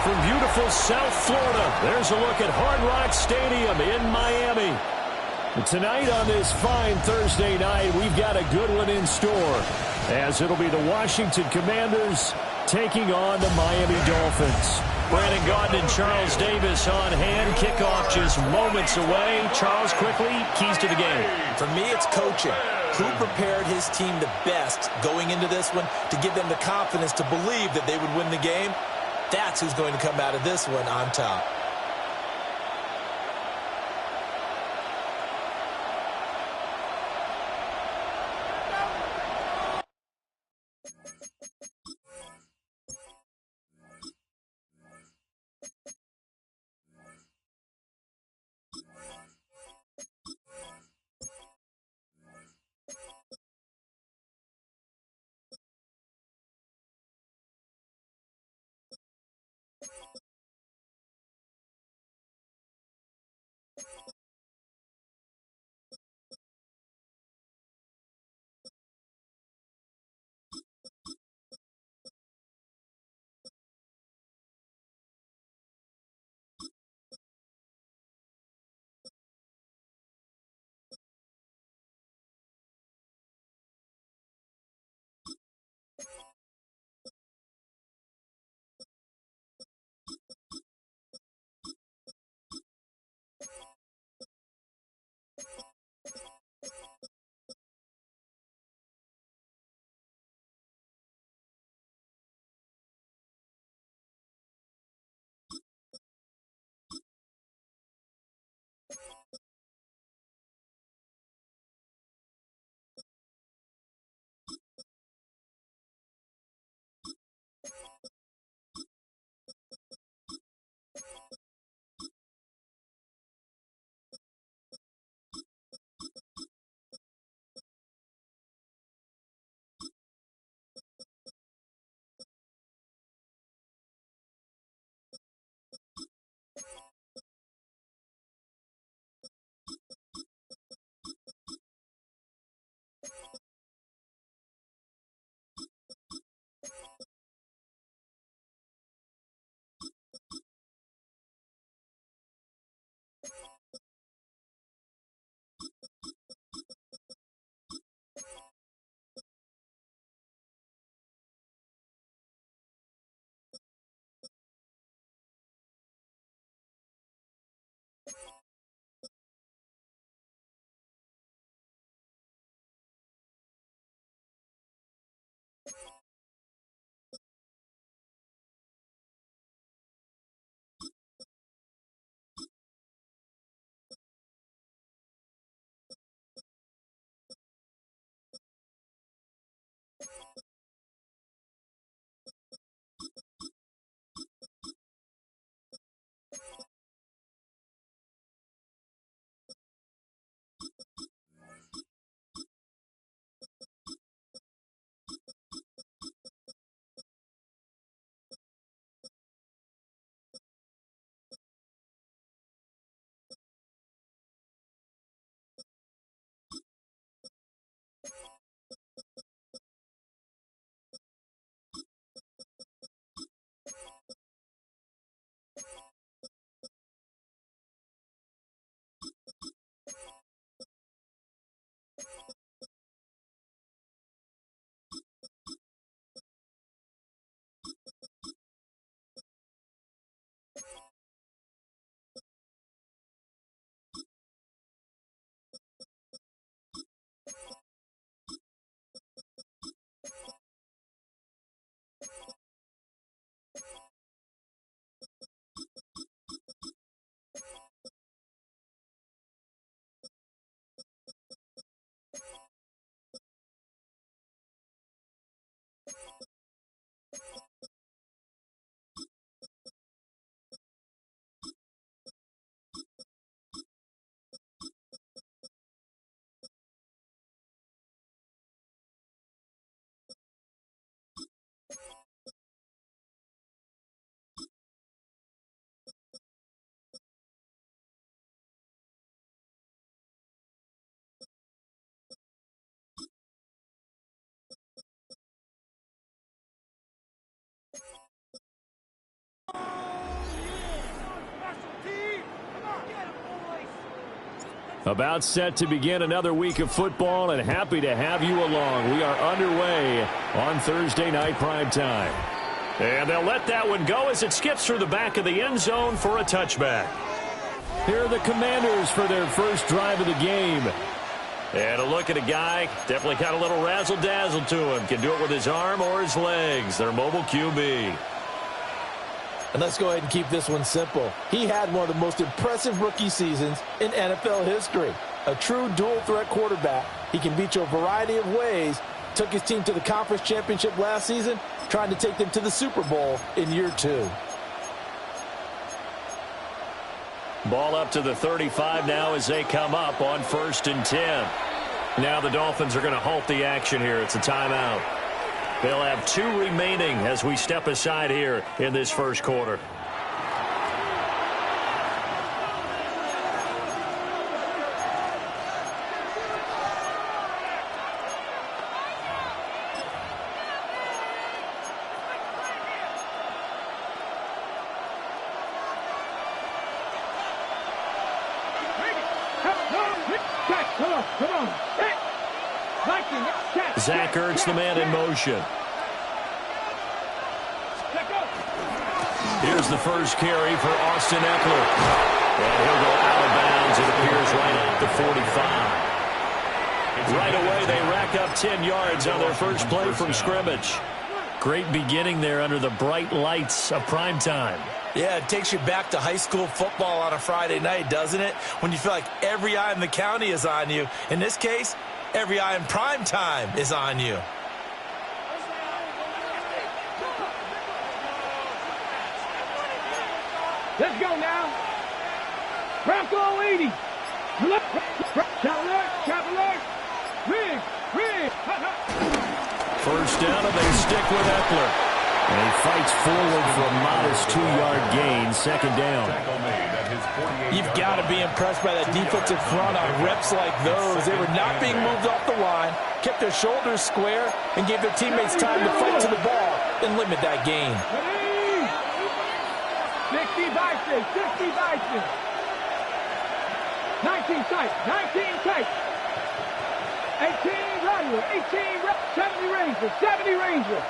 from beautiful South Florida, there's a look at Hard Rock Stadium in Miami. Tonight on this fine Thursday night, we've got a good one in store, as it'll be the Washington Commanders taking on the Miami Dolphins. Brandon Gaudin and Charles Davis on hand. Kickoff just moments away. Charles, quickly, keys to the game. For me, it's coaching. Who prepared his team the best going into this one to give them the confidence to believe that they would win the game? That's who's going to come out of this one on top. About set to begin another week of football, and happy to have you along. We are underway on Thursday night primetime. And they'll let that one go as it skips through the back of the end zone for a touchback. Here are the Commanders for their first drive of the game. And a look at a guy, definitely got a little razzle-dazzle to him. Can do it with his arm or his legs. Their mobile QB. And let's go ahead and keep this one simple. He had one of the most impressive rookie seasons in NFL history. A true dual-threat quarterback. He can beat you a variety of ways. Took his team to the conference championship last season, trying to take them to the Super Bowl in year 2. Ball up to the 35 now as they come up on 1st and 10. Now the Dolphins are going to halt the action here. It's a timeout. They'll have 2 remaining as we step aside here in this first quarter. Zach Ertz, the man in motion. Here's the first carry for Austin Eckler. And he'll go out of bounds. It appears right at the 45. Right away, they rack up 10 yards on their first play from scrimmage. Great beginning there under the bright lights of primetime. Yeah, it takes you back to high school football on a Friday night, doesn't it? When you feel like every eye in the county is on you. In this case, every eye in primetime is on you. Let's go now. Bronco 80. Cavalier. Rig. First down, and they stick with Eckler. And he fights forward for a modest 2-yard gain. Second down. You've got to be impressed by that defensive front on reps like those. They were not being moved off the line, kept their shoulders square, and gave their teammates time to fight to the ball and limit that gain. 60 Bison. 19 tight. 18 Runner. 70 Ranger.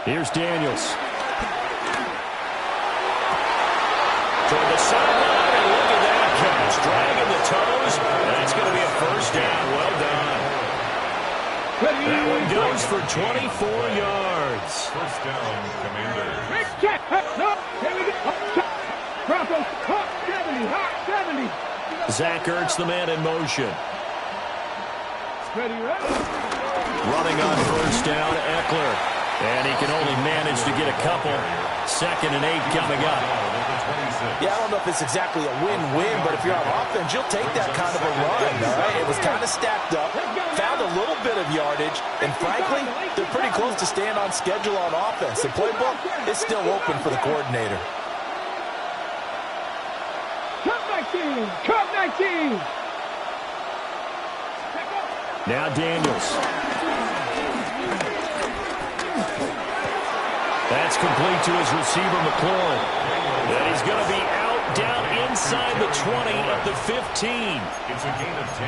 Here's Daniels. Toward the sideline, and look at that catch. Dragging the toes. That's going to be a first down. Well done. That one goes for 24 yards. First down, Commander. Here we go. Broncos, hot 70. Zach Ertz, the man in motion. Ready. Running on first down, Eckler. And he can only manage to get a couple. 2nd and 8 coming up. Yeah, I don't know if it's exactly a win-win, but if you're on offense, you'll take that kind of a run, all right? It was kind of stacked up, found a little bit of yardage, and frankly, they're pretty close to staying on schedule on offense. The playbook is still open for the coordinator. Cup 19. Now Daniels. That's complete to his receiver, McLaurin. And he's going to be out, down inside the 20 at the 15.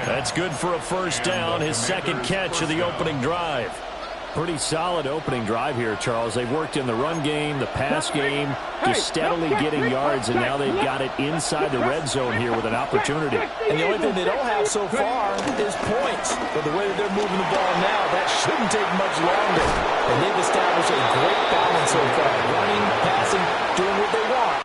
That's good for a first down, his second catch of the opening drive. Pretty solid opening drive here, Charles. They've worked in the run game, the pass game, just steadily getting yards, and now they've got it inside the red zone here with an opportunity. And the only thing they don't have so far is points. But the way that they're moving the ball now, that shouldn't take much longer. And they've established a great balance so far. Running, passing, doing what they want.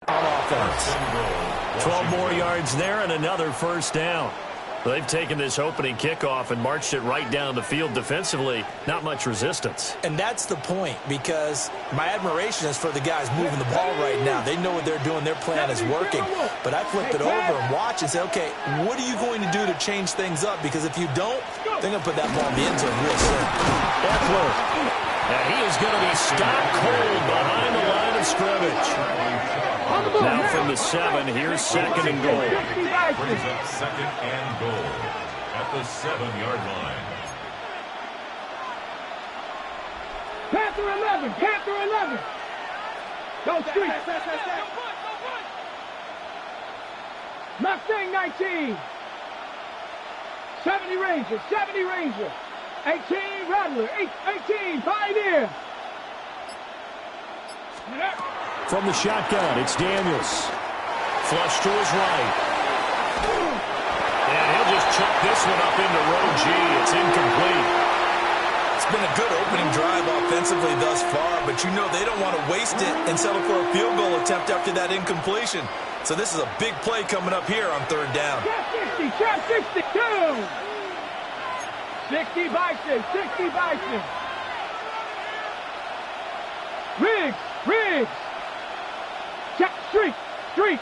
On offense. 12 more yards there and another first down. They've taken this opening kickoff and marched it right down the field defensively. Not much resistance. And that's the point, because my admiration is for the guys moving the ball right now. They know what they're doing. Their plan is working. But I flip it over and watch and say, okay, what are you going to do to change things up? Because if you don't, they're going to put that ball in the end zone real soon. Eckler. And he is going to be stopped cold behind the line of scrimmage. Now from the 7, here's 2nd and goal. Brings up 2nd and goal at the 7-yard line. Panther 11. Panther 11. Go street. Mustang 19. 70 Ranger. 70 Ranger. 18 Rattler. 18 Pioneer. From the shotgun, it's Daniels. Flush to his right. And he'll just chuck this one up into row G. It's incomplete. It's been a good opening drive offensively thus far, but you know they don't want to waste it and settle for a field goal attempt after that incompletion. So this is a big play coming up here on 3rd down. Trap 60, 2. 60 Bison, 60 Bison. Riggs. Check, street.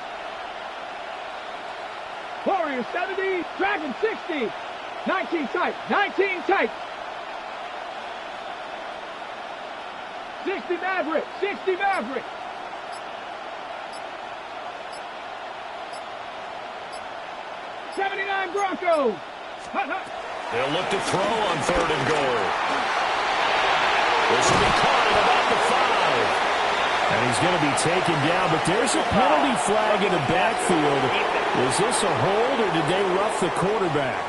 Warrior 70, Dragon 60. 19 tight. 60 Maverick. 79 Broncos. They'll look to throw on 3rd and goal. This will be caught at about the 5. And he's going to be taken down, but there's a penalty flag in the backfield. Is this a hold, or did they rough the quarterback?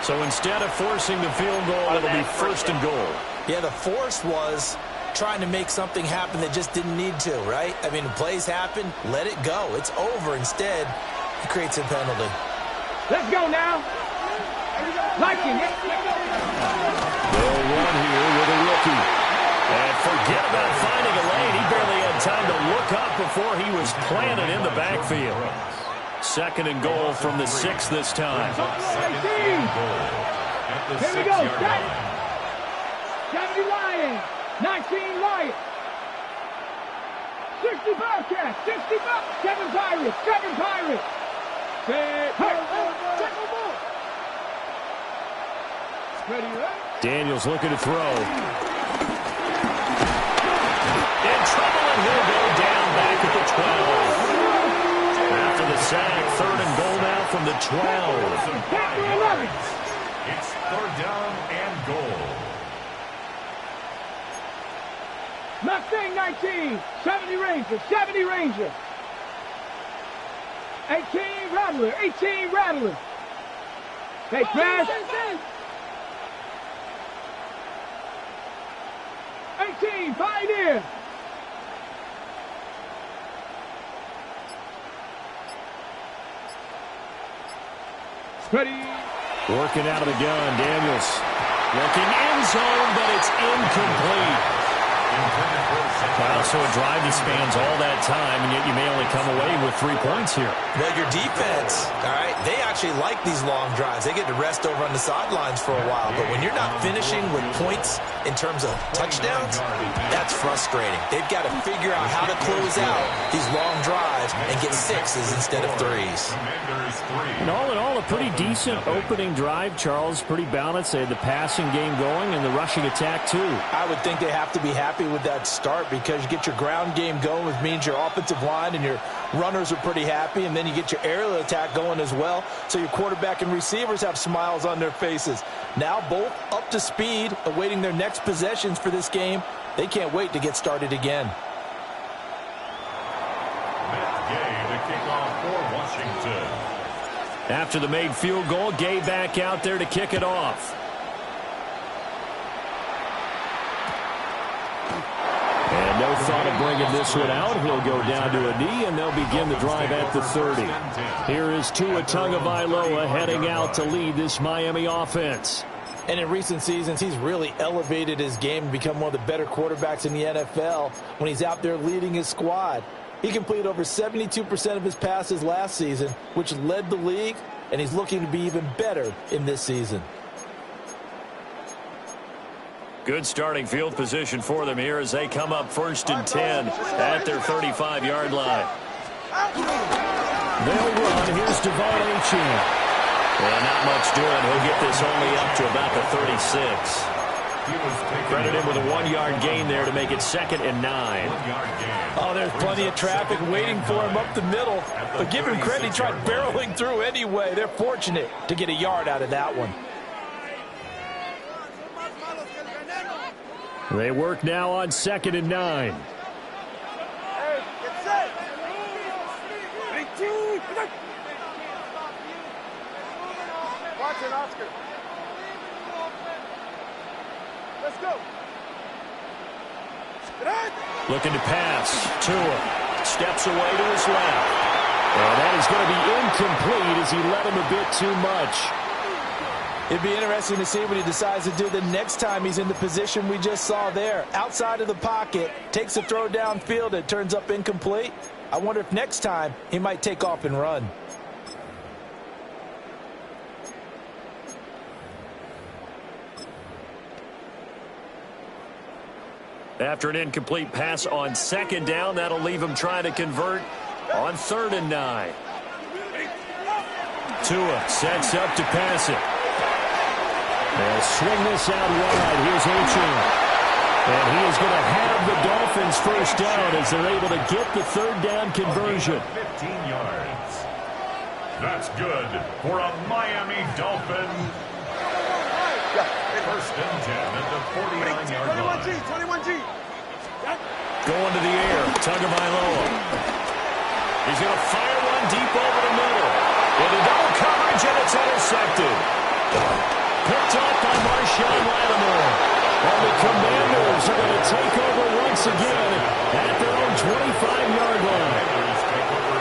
So instead of forcing the field goal, it'll be 1st and goal. Yeah, the force was trying to make something happen that just didn't need to, right? I mean, plays happen, let it go. It's over. Instead, he creates a penalty. Let's go now. Liking it. They'll run here with a rookie. And forget about finding a lane. He barely had time to look up before he was planted in the backfield. 2nd and goal from the 6 this time. Here we go. 70 Lions. 19 Lions. 60 Bobcats. 60 Bobcats. 7 Pirates. 7 Pirates. Daniels looking to throw. In trouble, and he'll go down back at the 12. After the sack, 3rd and goal now from the 12. It's 3rd down and goal. Mustang 19, 70 Ranger, 70 Ranger. 18 Rattler, 18 Rattler. Hey, Smash. 18 Pioneer. Ready. Working out of the gun, Daniels. Looking end zone, but it's incomplete. Wow, so a drive that spans all that time, and yet you may only come away with 3 points here. Well, your defense, all right, they actually like these long drives. They get to rest over on the sidelines for a while. But when you're not finishing with points in terms of touchdowns, that's frustrating. They've got to figure out how to close out these long drives and get 6s instead of 3s. And all in all, a pretty decent opening drive, Charles. Pretty balanced. They had the passing game going and the rushing attack, too. I would think they have to be happy with that start, because you get your ground game going, which means your offensive line and your runners are pretty happy, and then you get your aerial attack going as well, so your quarterback and receivers have smiles on their faces. Now both up to speed, awaiting their next possessions for this game. They can't wait to get started again. Matt Gay to kick off for Washington. After the made field goal, Gay back out there to kick it off. And no thought of bringing this one out. He'll go down to a knee, and they'll begin the drive at the 30. Here is Tua Tagovailoa heading out to lead this Miami offense. And in recent seasons, he's really elevated his game and become one of the better quarterbacks in the NFL when he's out there leading his squad. He completed over 72% of his passes last season, which led the league and he's looking to be even better in this season. Good starting field position for them here as they come up 1st and 10 at their 35-yard line. They'll run. Here's Devon Achane. And not much doing. He'll get this only up to about the 36. Credit him with a 1-yard gain there to make it 2nd and 9. Oh, there's plenty of traffic waiting for him up the middle. But give him credit, he tried barreling through anyway. They're fortunate to get a yard out of that one. They work now on 2nd and 9. Hey, get set. 18. Watch it, Oscar. Let's go. Looking to pass. Tua steps away to his left. And that is going to be incomplete as he led him a bit too much. It'd be interesting to see what he decides to do the next time he's in the position we just saw there. Outside of the pocket, takes a throw downfield, it turns up incomplete. I wonder if next time he might take off and run. After an incomplete pass on 2nd down, that'll leave him trying to convert on 3rd and 9. Tua sets up to pass it. They'll swing this out wide. Here's Achane. And he is going to have the Dolphins first down as they're able to get the 3rd down conversion. 15 yards. That's good for a Miami Dolphin. 1st and 10 at the 49-yard line. 21G. Going to the air. Tagovailoa. He's going to fire one deep over the middle. Into double coverage, and it's intercepted. Picked up by Marshawn Lattimore. And the Commanders are going to take over once again at their own 25-yard line.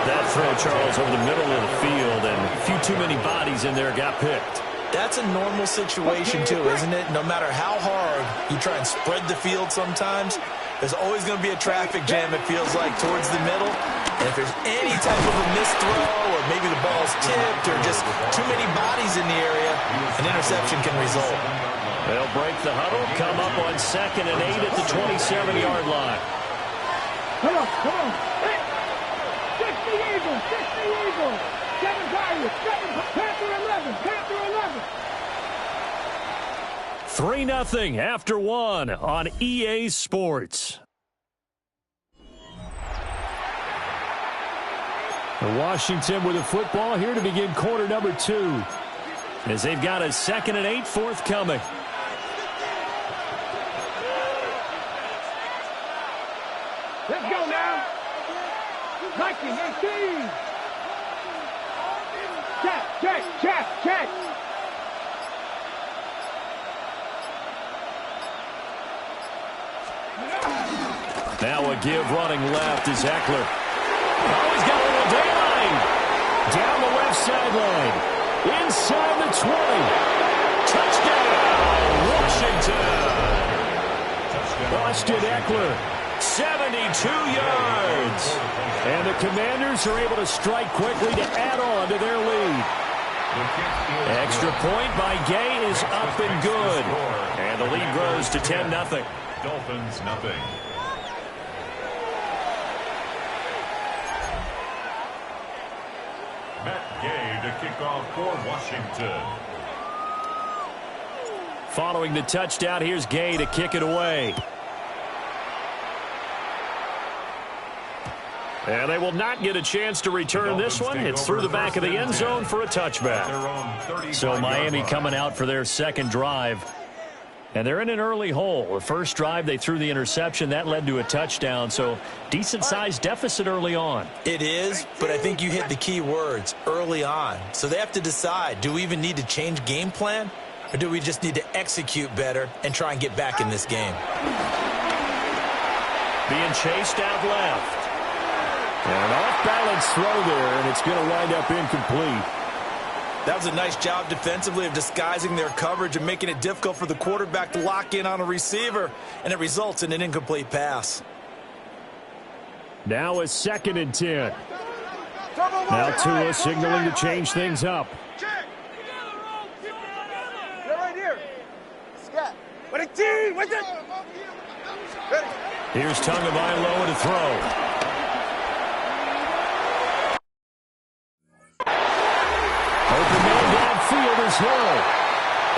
That throw, Charles, over the middle of the field, and a few too many bodies in there got picked. That's a normal situation, too, isn't it? No matter how hard you try and spread the field sometimes, there's always going to be a traffic jam, it feels like, towards the middle. And if there's any type of a missed throw or maybe the ball's tipped or just too many bodies in the area, an interception can result. They'll break the huddle, come up on 2nd and 8 at the 27-yard line. Come on. Hey. 60 Eagles. 7 Tigers. 7 Panther 11. Panther 11. 3-0 after 1 on EA Sports. Washington with the football here to begin quarter number 2. As they've got a 2nd and 8 forthcoming. Let's go now. 1918. Check. Now a give running left is Eckler. Oh, he's got a little daylight. Down the left sideline. Inside the 20. Touchdown, Washington. Austin Eckler, 72 yards. And the Commanders are able to strike quickly to add on to their lead. Extra point by Gay is up and good. And the lead grows to 10-0. Dolphins nothing. Matt Gay to kick off for Washington. Following the touchdown, here's Gay to kick it away. And they will not get a chance to return this one. It's through the back of the end zone for a touchback. So Miami coming out for their 2nd drive. And they're in an early hole. The first drive, they threw the interception. That led to a touchdown. So decent-sized deficit early on. It is, but I think you hit the key words, early on. So they have to decide, do we even need to change game plan? Or do we just need to execute better and try and get back in this game? Being chased out left. And an off-balance throw there, and it's going to wind up incomplete. That was a nice job defensively of disguising their coverage and making it difficult for the quarterback to lock in on a receiver, and it results in an incomplete pass. Now a 2nd and 10. Now Tua signaling to change things up. Here's Tagovailoa to throw. Open man downfield is Hill.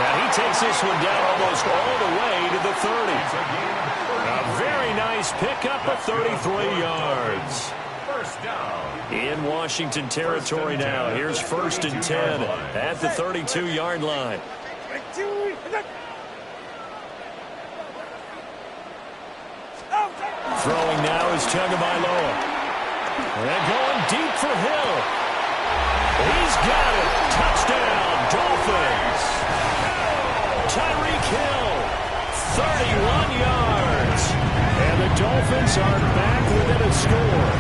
And he takes this one down almost all the way to the 30. A very nice pickup of 33 yards. First down. In Washington territory now. Here's 1st and 10 at the 32-yard line. Throwing now is Tagovailoa. And going deep for Hill. He's got it. Touchdown, Dolphins. Tyreek Hill, 31 yards. And the Dolphins are back within a score.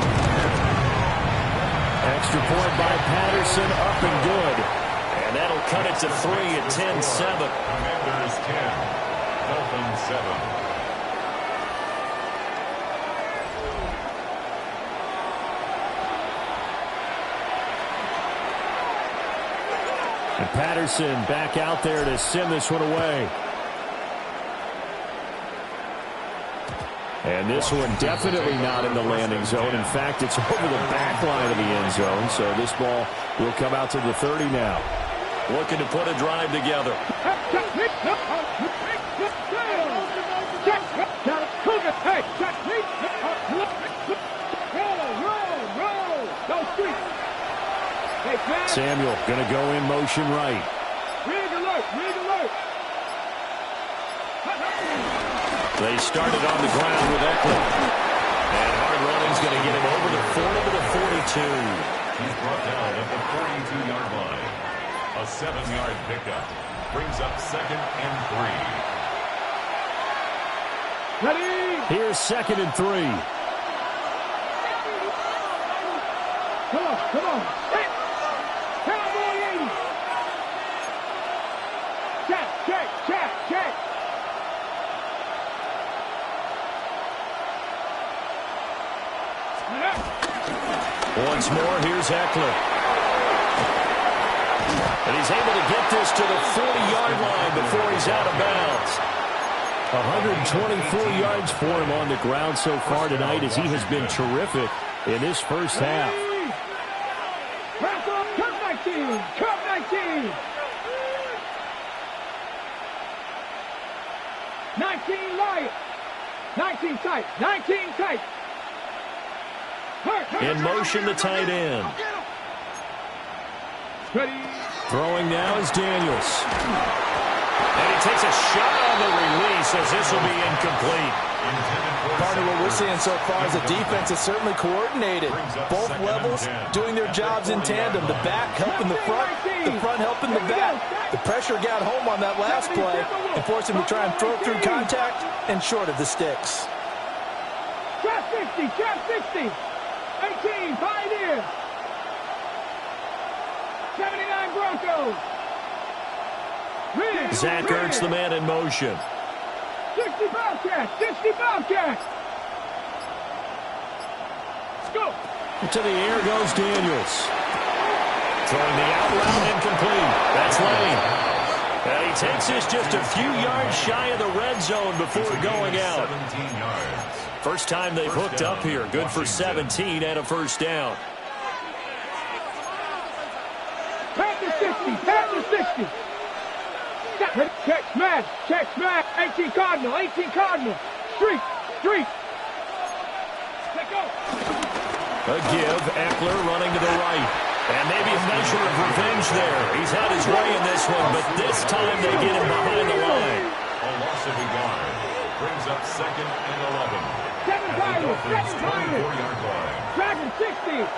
Extra point by Patterson, up and good. And that'll cut it to 3 at 10-7. Commanders 10, Dolphins 7. And Patterson back out there to send this one away. And this one definitely not in the landing zone. In fact, it's over the back line of the end zone. So this ball will come out to the 30 now. Looking to put a drive together. Samuel going to go in motion right. Rig alert, rig alert. They started on the ground with Eckler. And hard running's going to get him over the 40 to the 42. He's brought down at the 42-yard line. A 7-yard pickup brings up 2nd and 3. Ready? Here's 2nd and 3. Come on, come on. Cowboy 80. Check, check, check, check. Once more, here's Eckler. And he's able to get this to the 40-yard line before he's out of bounds. 124 yards for him on the ground so far tonight as he has been terrific in this first half. Cup 19, Cup 19. 19 light. 19 tight, 19 tight. In motion, the tight end. Ready. Throwing now is Daniels. And he takes a shot on the release as this will be incomplete. Partner, what we're seeing so far is the defense is certainly coordinated. Both levels doing their jobs in tandem. The back helping the front helping the back. The pressure got home on that last play and forced him to try and throw through contact and short of the sticks. Trap 60, trap 60. 18, Pioneer. 79 Broncos. Zach Ertz, the man in motion. 60 Bobcats, 60 Bobcats. Let's go. To the air goes Daniels. Throwing the out route incomplete. That's Lane. And he takes this just a few yards shy of the red zone before going out. 17 yards. First time they've hooked up here. Good for 17 and a first down. Panther 60, Panther 60. Check smash, 18 Cardinal, 18 Cardinal. Streak. Let go. A give, Eckler running to the right. And maybe a measure of revenge there. He's had his way in this one, but this time they get him behind the line. A loss of a yard brings up 2nd and 11. 7 Pirates, 7 Pirates. 24-yard line. Dragon 60.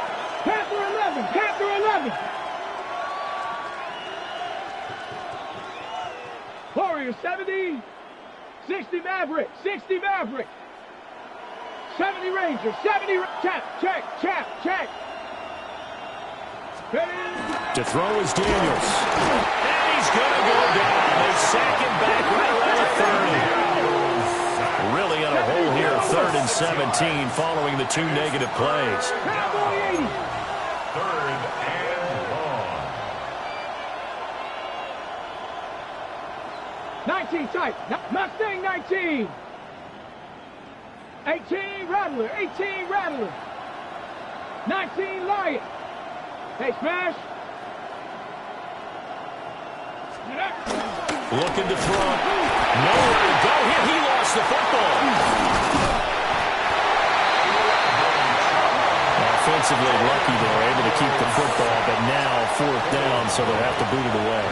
Panther 11, Panther 11. Warriors 70. 60 Maverick, 60 Maverick. 70 Rangers, 70 check. To throw is Daniels. And he's going to go down. They sack him back right around the 30. Really in a hole here, 3rd and 17 following the 2 negative plays. 3rd and long. 19 tight. Mustang 19. 18 Rattler. 18 Rattler. 19 Lion. Hey, smash. Looking to throw. Nowhere to go here. He lost the football. Offensively lucky they were able to keep the football, but now 4th down, so they'll have to boot it away.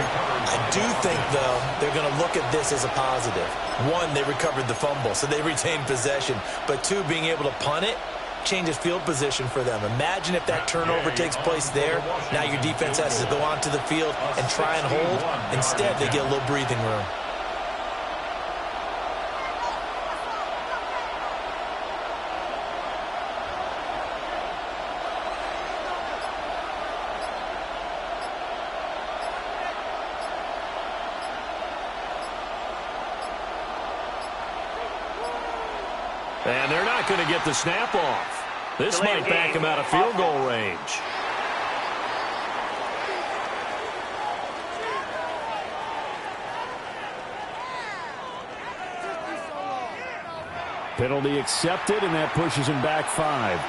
I do think, though, they're going to look at this as a positive. 1, they recovered the fumble, so they retained possession. But 2, being able to punt it changes field position for them. Imagine if that turnover takes place there. Now your defense has to go onto the field and try and hold. Instead, they get a little breathing room. And they're not going to get the snap off. This might back him out of field goal range. Penalty accepted, and that pushes him back 5.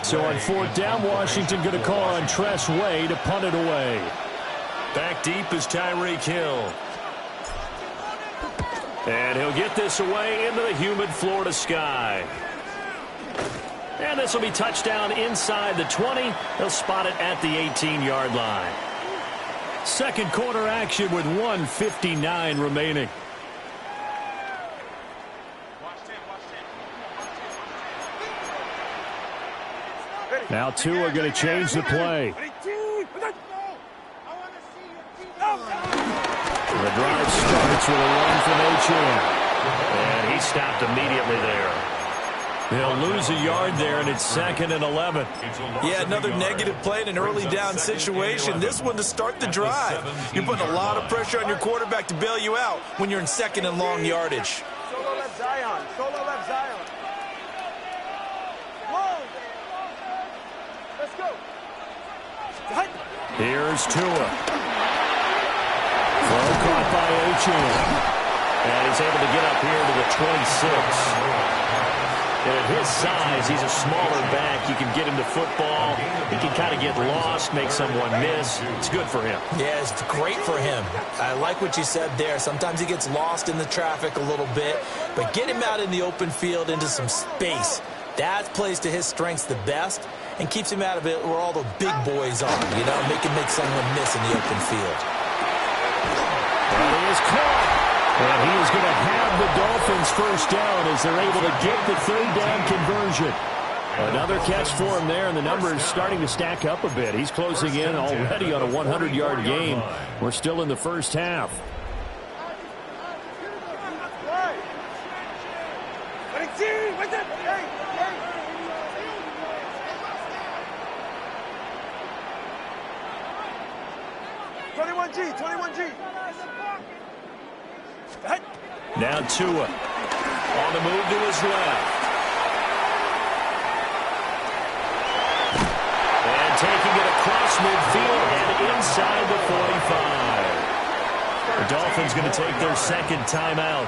So on 4th down, Washington going to call on Tress Way to punt it away. Back deep is Tyreek Hill. And he'll get this away into the humid Florida sky. And this will be touchdown inside the 20. They'll spot it at the 18-yard line. Second quarter action with 1:59 remaining. Now Tua going to change the play. The drive starts with a run from H.M. And he stopped immediately there. They'll lose a yard there, and it's 2nd and 11. Yeah, another negative play in an early down situation. This one to start the drive. You're putting a lot of pressure on your quarterback to bail you out when you're in 2nd and long yardage. Solo left Zion. Solo left Zion. Whoa. Let's go. Here's Tua. Throw caught by H.M. And he's able to get up here to the 26. And at his size, he's a smaller back. You can get him to football. He can kind of get lost, make someone miss. It's good for him. Yeah, it's great for him. I like what you said there. Sometimes he gets lost in the traffic a little bit. But get him out in the open field into some space. That plays to his strengths the best and keeps him out of it where all the big boys are. You know, make someone miss in the open field. Well, he is caught. And he is going to have the Dolphins first down as they're able to get the 3rd down conversion. Another catch for him there, and the numbers starting to stack up a bit. He's closing in already on a 100-yard game. We're still in the first half. Now Tua on the move to his left. And taking it across midfield and inside the 45. The Dolphins going to take their 2nd timeout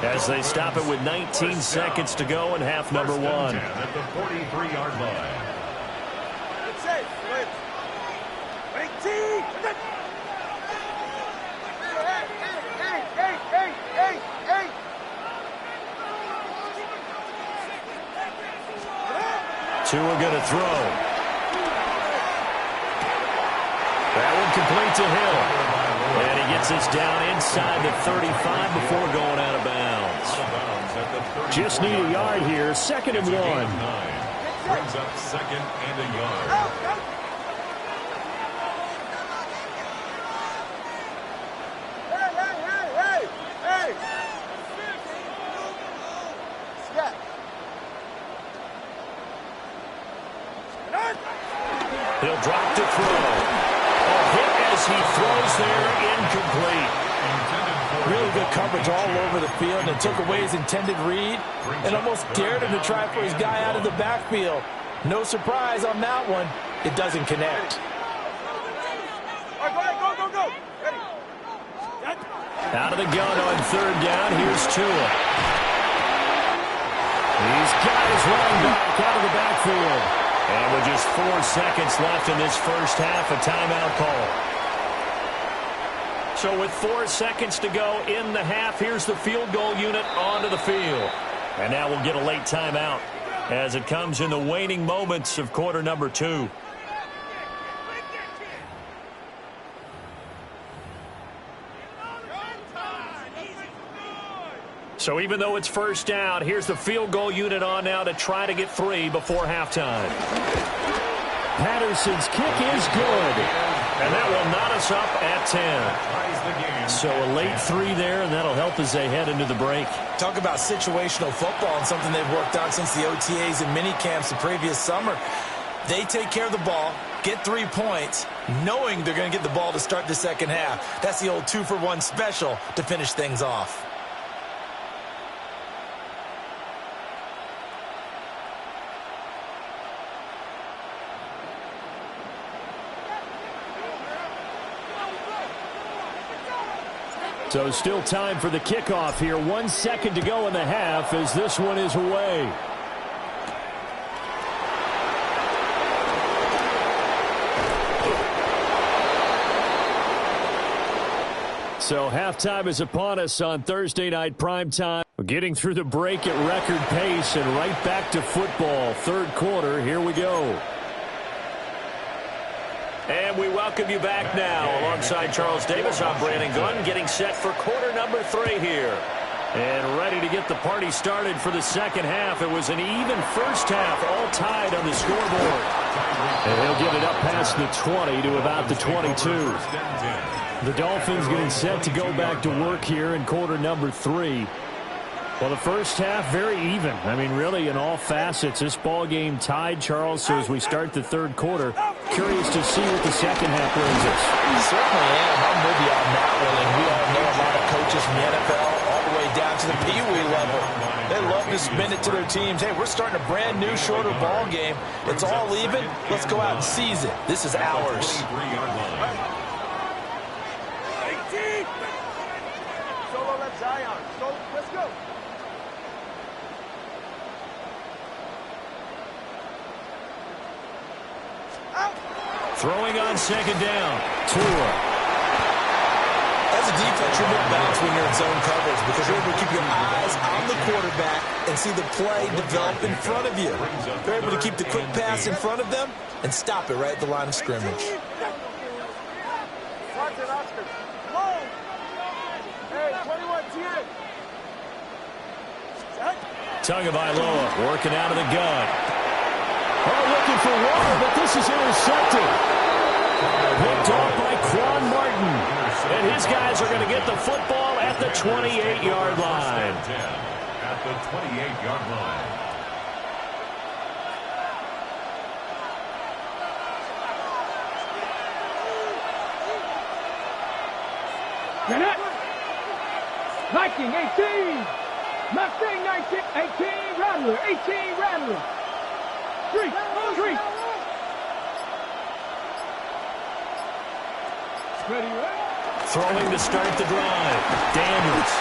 as they stop it with 19 seconds to go in half number 1. At the 43-yard line. Tua going to throw. That one complete to Hill. And he gets this down inside the 35 before going out of bounds. Just need a yard here. 2nd and 1. Brings up 2nd and a yard. He'll drop to throw. A hit as he throws there, incomplete. Intended for Really good coverage all over the field, and took away his intended read and almost dared him to try for his guy out of the backfield. No surprise on that one. It doesn't connect. All right, go. Ready. Out of the gun on third down. Here's Tua. He's got his running back out of the backfield. And with just 4 seconds left in this first half, a timeout call. So with 4 seconds to go in the half, here's the field goal unit onto the field. And now we'll get a late timeout as it comes in the waning moments of quarter number 2. So even though it's first down, here's the field goal unit on now to try to get 3 before halftime. Patterson's kick is good. And that will knot us up at 10. So a late 3 there, and that'll help as they head into the break. Talk about situational football and something they've worked on since the OTAs and mini camps the previous summer. They take care of the ball, get 3 points, knowing they're going to get the ball to start the second half. That's the old 2-for-1 special to finish things off. So still time for the kickoff here. 1 second to go in the half as this one is away. So halftime is upon us on Thursday night primetime. We're getting through the break at record pace and right back to football. Third quarter, here we go. And we welcome you back now. Alongside Charles Davis, I'm Brandon Gunn, getting set for quarter number 3 here. And ready to get the party started for the second half. It was an even first half, all tied on the scoreboard. And he'll get it up past the 20 to about the 22. The Dolphins getting set to go back to work here in quarter number 3. Well, the first half, very even. I mean, really, in all facets, this ball game tied, Charles. So as we start the third quarter, curious to see what the second half brings us. Certainly am. I'm with you on that one. And we all know a lot of coaches from the NFL all the way down to the Pee-wee level. They love to spin it to their teams. Hey, we're starting a brand new, shorter ball game. It's all even. Let's go out and seize it. This is ours. 18. Solo left Zion. So let's go. Throwing on second down. Tua. As a defense, you're able to bounce when you're in zone coverage because you're able to keep your eyes on the quarterback and see the play develop in front of you. You're able to keep the quick pass in front of them and stop it right at the line of scrimmage. Tagovailoa working out of the gun. Oh, looking for water, but this is intercepted. Picked off by Quan Martin. And his guys are going to get the football at the 28-yard line. At the 28-yard line. Get it. Viking 18. Mustang 19, 18 Rattler, 18 Rattler. Street. Ready, right? Throwing to start the drive. Daniels.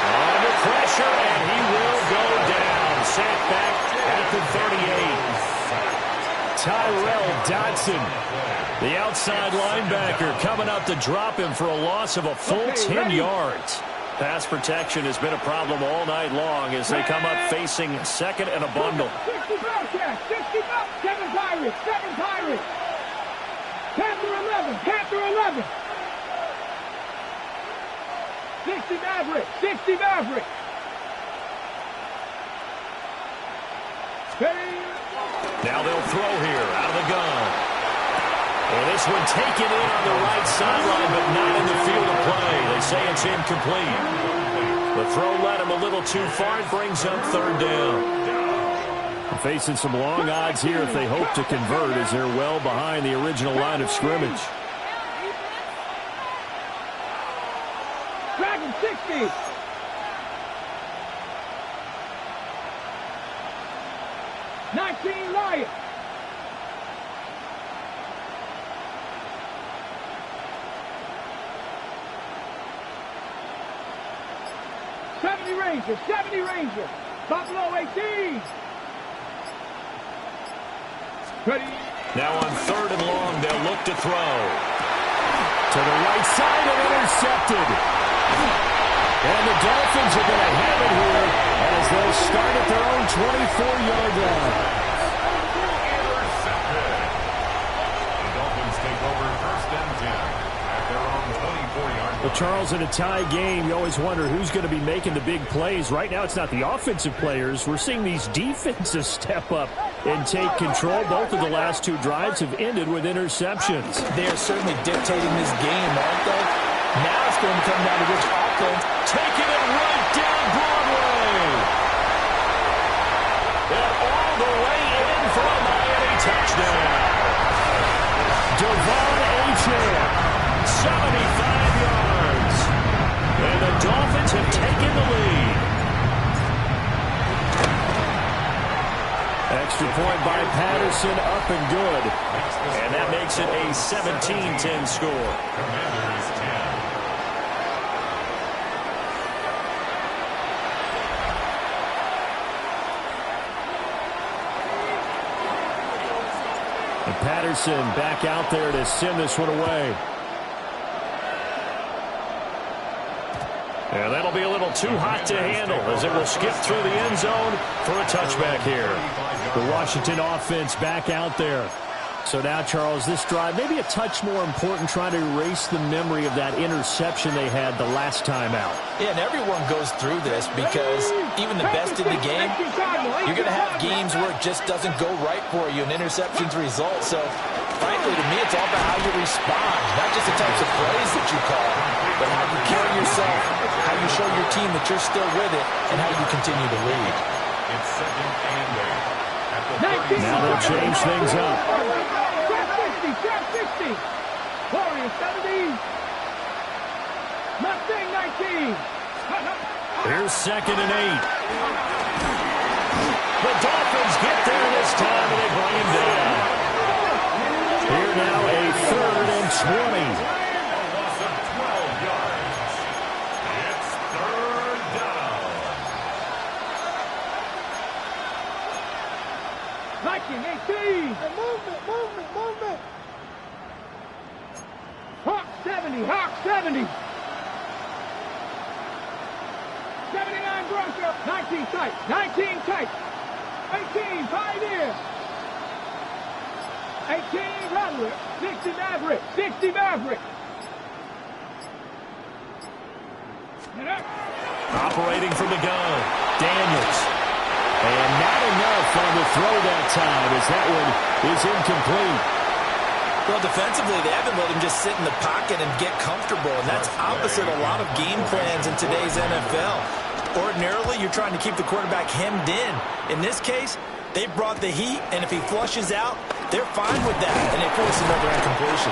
Under pressure, and he will go down. Sacked back at the 38. Tyrell Dodson, the outside linebacker, coming up to drop him for a loss of a full 10 yards. Pass protection has been a problem all night long as they come up facing second and a bundle. 60 Bobcats, 60 7 Pirates, 7 Pirates. Panther 11. 60 Maverick, 60 Maverick. Now they'll throw here out of the gun. And this one taken in on the right sideline, but not in the field of play. They say it's incomplete. The throw led him a little too far. It brings up third down. Facing some long odds here if they hope to convert as they're well behind the original line of scrimmage. Dragon 60, 50. Lion. '70 Ranger. Buffalo 18. Ready. Now on 3rd and long, they'll look to throw. To the right side and intercepted. And the Dolphins are going to have it here as they'll start at their own 24-yard line. Intercepted. The Dolphins take over 1st and 10 at their own 24-yard line. Well, Charles, in a tie game, you always wonder who's going to be making the big plays. Right now, it's not the offensive players. We're seeing these defenses step up and take control. Both of the last 2 drives have ended with interceptions. They are certainly dictating this game, aren't they? Now it's going to come down to which offense. Taking it right down Broadway. And all the way in for a Miami touchdown. Devon Achane, 75 yards. And the Dolphins have taken the lead. Extra point by Patterson, up and good. And that makes it a 17-10 score. Commanders 10. And Patterson back out there to send this one away. And that'll be a little too hot to handle as it will skip through the end zone for a touchback here. The Washington offense back out there. So now, Charles, this drive maybe a touch more important, trying to erase the memory of that interception they had the last time out. Yeah, and everyone goes through this because even the best in the game, you're going to have games where it just doesn't go right for you, and interceptions result. So, frankly, to me, it's all about how you respond, not just the types of plays that you call, but how you carry yourself, how you show your team that you're still with it, and how you continue to lead. It's 2nd and 8. Now they'll change things up. Trap 50. Warriors 70. Mustang 19. Here's 2nd and 8. The Dolphins get there this time, and they bring him down. Here now a 3rd and 20. Loss of 12 yards. It's 3rd down. Viking 18. Movement. Hawk 70. 79 Bronco. 19 tight. 18 Pioneer. 18 Rattler. 60 Maverick. Operating from the gun, Daniels. And not enough on the throw that time as that one is incomplete. Well, defensively, they haven't let him just sit in the pocket and get comfortable, and that's opposite a lot of game plans in today's NFL. Ordinarily, you're trying to keep the quarterback hemmed in. In this case, they brought the heat, and if he flushes out, they're fine with that, and they force another incompletion.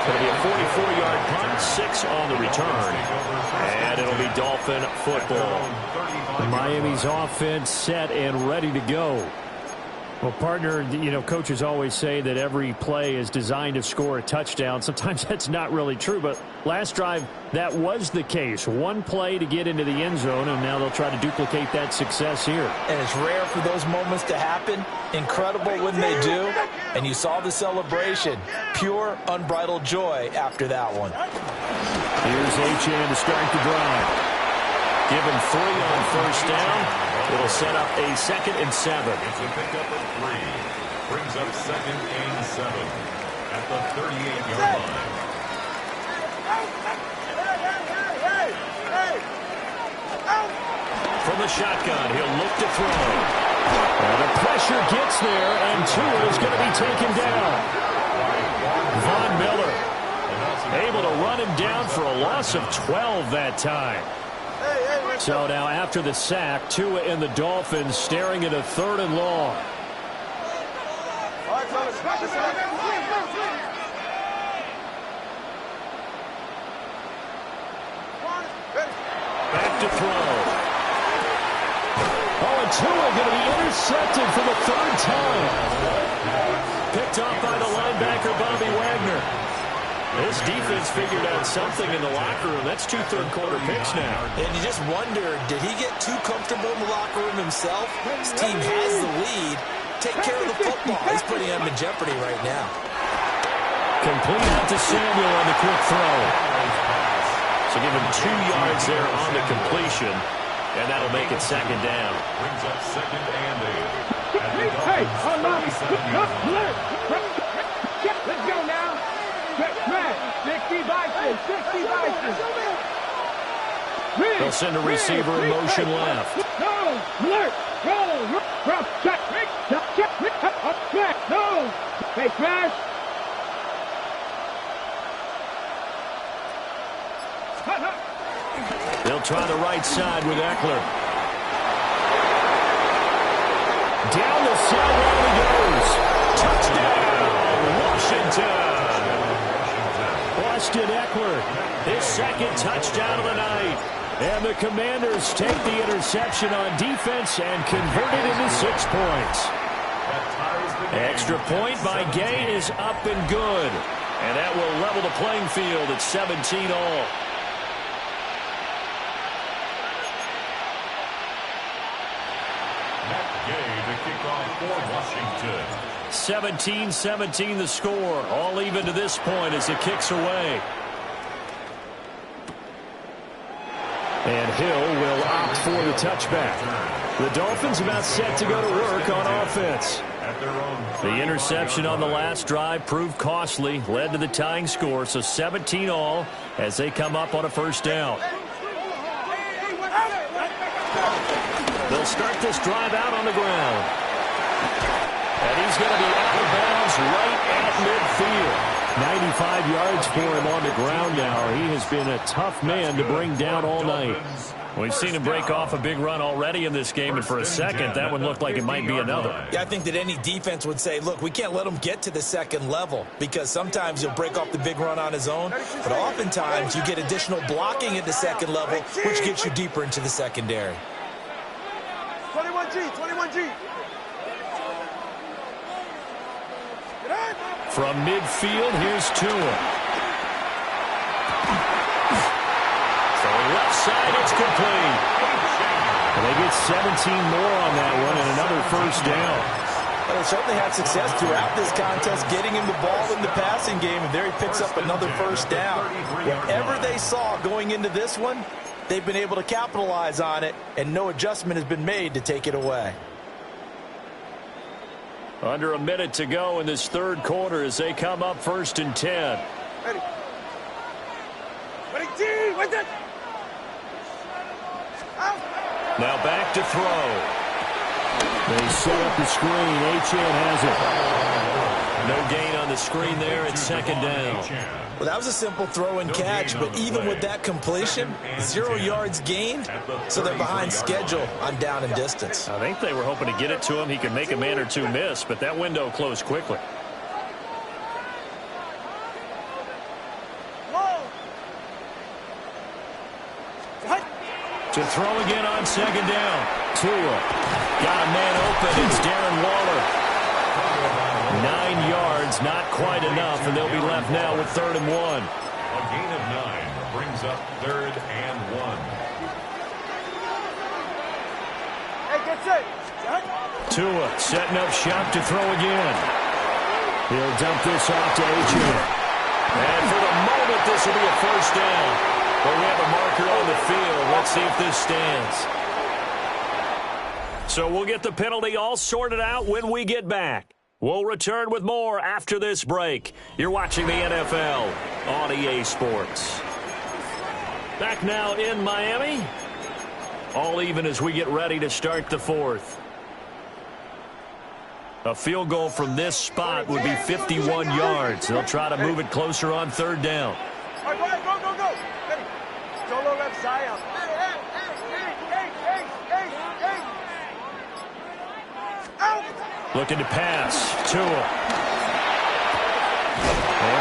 It'll be a 44-yard punt, 6 on the return, and it'll be Dolphin football. Miami's offense set and ready to go. Well, partner, coaches always say that every play is designed to score a touchdown. Sometimes that's not really true, but last drive, that was the case. One play to get into the end zone, and now they'll try to duplicate that success here. And it's rare for those moments to happen. Incredible when they do. And you saw the celebration. Pure, unbridled joy after that one. Here's Achane to start the drive. Give him 3 on 1st down. It'll set up a 2nd and 7. It's a pickup of 3. Brings up 2nd and 7 at the 38-yard line. From the shotgun, he'll look to throw. And the pressure gets there, and Tua is going to be taken down. Von Miller able to run him down for a loss of 12 that time. So now after the sack, Tua and the Dolphins staring at a 3rd and long. to throw. Oh, and Tua going to be intercepted for the third time. Picked off by the linebacker, Bobby Wagner. This defense figured out something in the locker room. That's 2 third-quarter picks now. And you just wonder, did he get too comfortable in the locker room himself? His team has the lead. Take care of the football. He's putting them in jeopardy right now. Complete out to Samuel on the quick throw. So give him 2 yards there on the completion, and that'll make it second down. Brings up second and 8. Hey, let's go now. Smash, 60 Vikings, 60 Vikings. They'll send a receiver in motion left. No, alert, roll, drop, check, up, smash, no. Hey, smash. They'll try the right side with Eckler. Down the sideline he goes. Touchdown, Washington. Austin Eckler, his second touchdown of the night. And the Commanders take the interception on defense and convert it into 6 points. Extra point by Gay is up and good. And that will level the playing field at 17-all. For Washington. 17-17 the score. All even to this point as it kicks away. And Hill will opt for the touchback. The Dolphins about set to go to work on offense. The interception on the last drive proved costly, led to the tying score, so 17-all as they come up on a first down. They'll start this drive out on the ground. And he's going to be out of bounds right at midfield. 95 yards for him on the ground now. He has been a tough man to bring down all night. We've seen him break off a big run already in this game, and for a second, that one looked like it might be another. Yeah, I think that any defense would say, look, we can't let him get to the second level, because sometimes he'll break off the big run on his own, but oftentimes you get additional blocking at the second level, which gets you deeper into the secondary. 21G, 21G. From midfield, here's Tua. So left side, it's complete. And they get 17 more on that one and another first down. Well, they certainly had success throughout this contest getting him the ball in the passing game, and there he picks up another first down. Whatever they saw going into this one, they've been able to capitalize on it, and no adjustment has been made to take it away. Under a minute to go in this third quarter as they come up 1st and 10. Ready. Ready, G, wait there. Now back to throw. They set up the screen. Achane has it. No gain on the screen there. It's second down. Well, that was a simple throw and catch, but even with that completion, 0 yards gained, so they're behind schedule on down and distance. I think they were hoping to get it to him. He could make a man or two miss, but that window closed quickly. To throw again on second down. Tua got a man open. It's Darren Waller. 9 yards, not quite enough, and they'll be left now with 3rd and 1. A gain of 9 brings up 3rd and 1. Hey, get set. Tua setting up shop to throw again. He'll dump this off to Achane. And for the moment, this will be a first down. But we have a marker on the field. Let's see if this stands. So we'll get the penalty all sorted out when we get back. We'll return with more after this break. You're watching the NFL on EA Sports. Back now in Miami. All even as we get ready to start the fourth. A field goal from this spot would be 51 yards. They'll try to move it closer on 3rd down. All right, go, go, go, go. Ready. Solo left Zion. Looking to pass. Tua. Able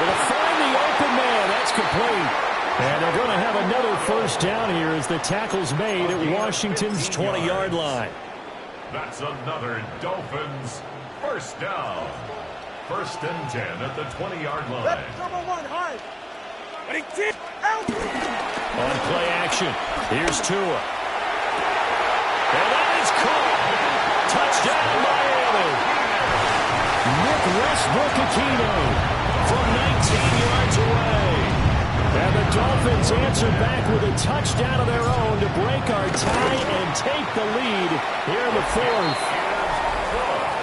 to find the open man. That's complete. And they're going to have another first down here as the tackle's made at Washington's 20-yard line. That's another Dolphins first down. 1st and 10 at the 20-yard line. Number 1, hard. Ready, out. On play action, here's Tua. And that is caught. Touchdown, Miami. Nick Westbrook-Akine from 19 yards away. And the Dolphins answer back with a touchdown of their own to break our tie and take the lead here in the 4th.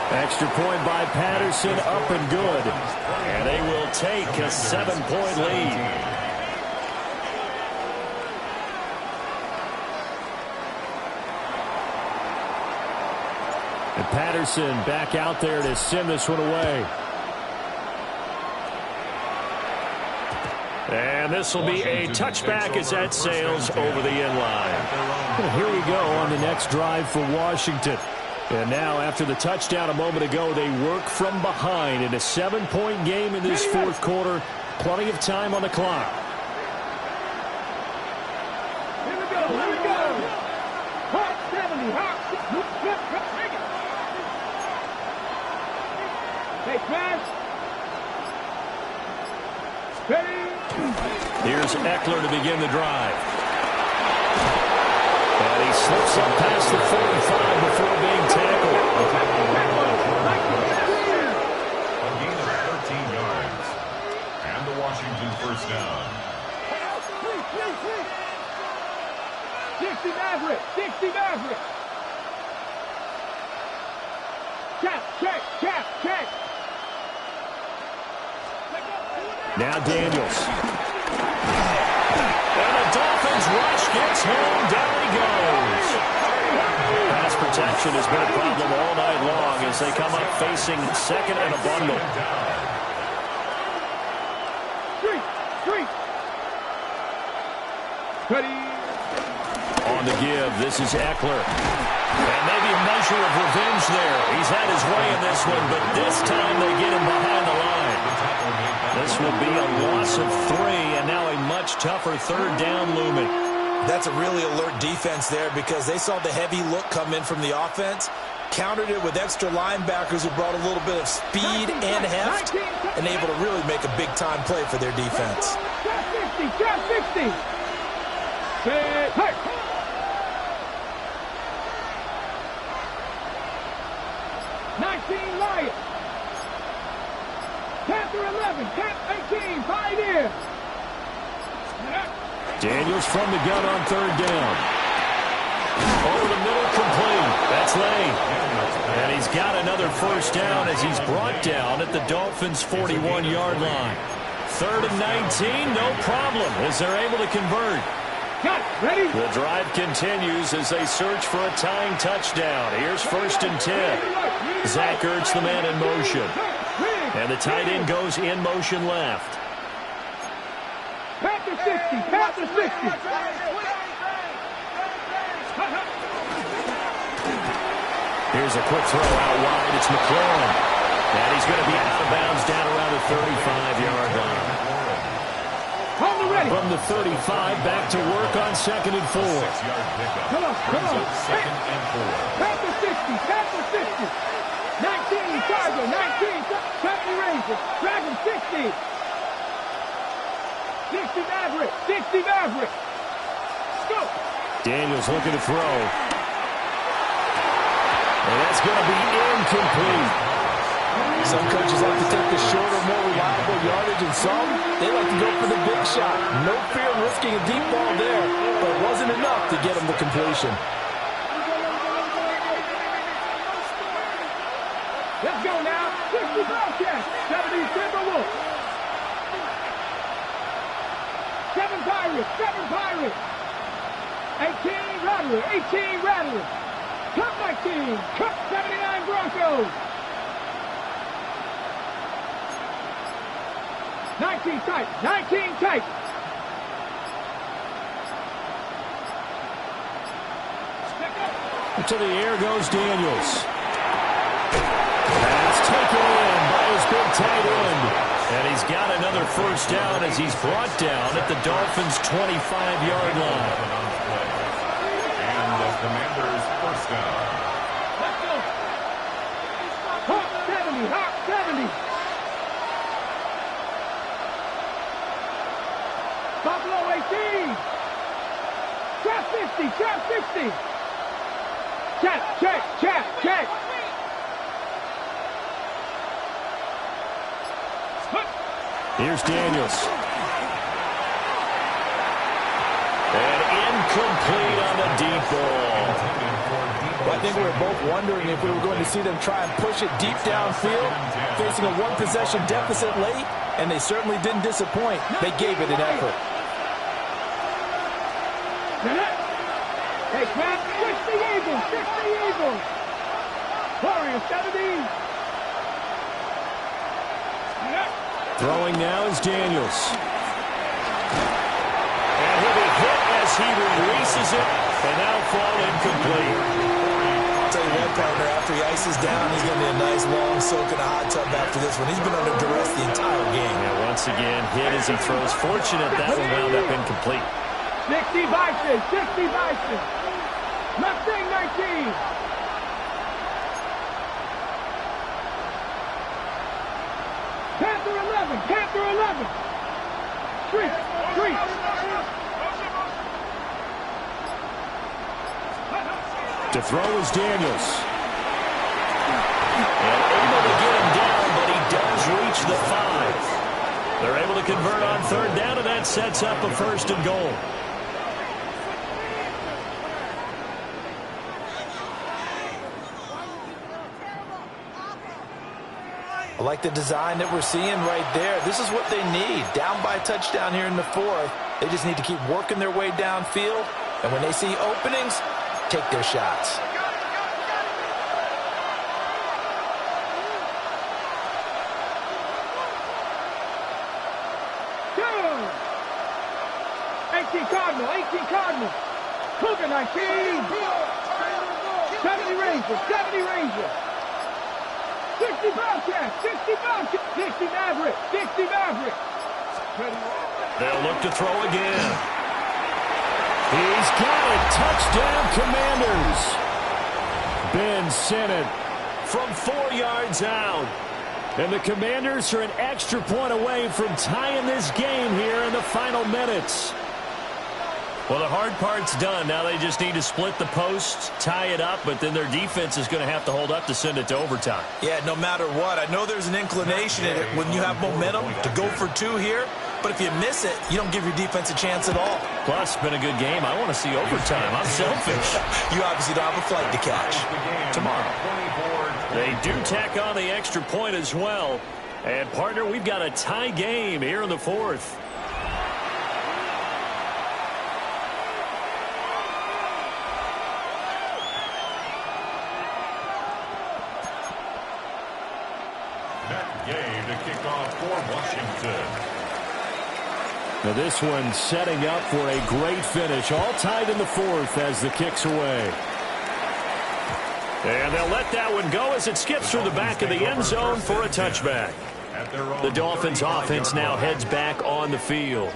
Extra point by Patterson, up and good. And they will take a 7-point lead. And Patterson back out there to send this one away. And this will be a touchback as that sails over the end line. Well, here we go on the next drive for Washington. And now after the touchdown a moment ago, they work from behind in a 7-point game in this 4th quarter. Plenty of time on the clock. Here we go, here we go. Hot 70, hot. Take pass. Ready. Here's Eckler to begin the drive. And he slips up past the 45 before being tackled. A gain of 13 yards. And the Washington first down. 60 Maverick, 60 Maverick. Check. Now Daniels. And the Dolphins rush gets home. Down he goes. Pass protection has been a problem all night long as they come up facing second and a bundle. Street. Ready. On the give, this is Eckler. And maybe a measure of revenge there. He's had his way in this one, but this time they get him behind the line. This will be a loss of 3, and now a much tougher 3rd down looming. That's a really alert defense there because they saw the heavy look come in from the offense, countered it with extra linebackers who brought a little bit of speed and heft, and able to really make a big-time play for their defense. Trap 60. Hey. 19 Lions. Panther 11, Cap 18, Pioneer. Daniels from the gun on 3rd down. Over the middle, complete. That's Lane. And he's got another first down as he's brought down at the Dolphins' 41-yard line. 3rd and 19, no problem as they're able to convert. Cut, ready? The drive continues as they search for a tying touchdown. Here's 1st and 10. Zach Ertz, the man in motion. And the tight end goes in motion left. Panther 60, Panther 60. Here's a quick throw out wide. It's McLaurin. And he's going to be out of bounds down around the 35-yard line. From the 35, back to work on 2nd and 4. Come on. 2nd and 4. Panther 60, Panther 60. 19, Charger, 19, Company Ranger, Dragon 60. 60 Maverick, 60 Maverick. Go. Daniels looking to throw. And that's going to be incomplete. Some coaches like to take the shorter, more reliable yardage, and some, they like to go for the big shot. No fear of risking a deep ball there, but it wasn't enough to get him the completion. Let's go now. 60 Bobcats, 70 Timberwolves. 7 Pirates. 18 Rattler. Cup 19, Cup 79 Broncos. 19 tight. To the air goes Daniels. Pass taken in by his big tight end. And he's got another first down as he's brought down at the Dolphins' 25-yard line. And the Commanders' first down. Let's go. Hawk 70, Hawk 70. Buffalo 18. Trap 50, trap 50. Check. Here's Daniels. And incomplete on the deep ball. Well, I think we were both wondering if we were going to see them try and push it deep downfield, facing a one-possession deficit late, and they certainly didn't disappoint. They gave it an effort. Hey, Crab, 60 Eagles. Warriors 70. Throwing now is Daniels. And he'll be hit as he releases it, and now fall incomplete. I'll tell you what, partner, after he ices down, he's going to be a nice long soak in a hot tub after this one. He's been under duress the entire game. Yeah, once again, hit as he throws. Fortunate that one wound up incomplete. 60 Bison. Mustang 19. Panther 11. Street. To throw is Daniels. And able to get him down, but he does reach the 5. They're able to convert on third down, and that sets up a 1st and goal. I like the design that we're seeing right there. This is what they need. Down by a touchdown here in the 4th. They just need to keep working their way downfield. And when they see openings, take their shots. Two. 18 Cardinal. Cougar 19. 70 Rangers. 60 Bobcats. 60 Maverick. They'll look to throw again. He's got it. Touchdown, Commanders. Ben sent it from 4 yards out. And the Commanders are an extra point away from tying this game here in the final minutes. Well, the hard part's done. Now they just need to split the posts, tie it up, but then their defense is going to have to hold up to send it to overtime. Yeah, no matter what. I know there's an inclination in it when you have momentum to go for 2 here, but if you miss it, you don't give your defense a chance at all. Plus, it's been a good game. I want to see overtime. I'm selfish. You obviously don't have a flight to catch. Tomorrow. They do tack on the extra point as well. And, partner, we've got a tie game here in the 4th. Game to kick off for Washington. Now this one setting up for a great finish. All tied in the 4th as the kick's away. And they'll let that one go as it skips through the back of the end zone for a touchback. The Dolphins offense now heads back on the field.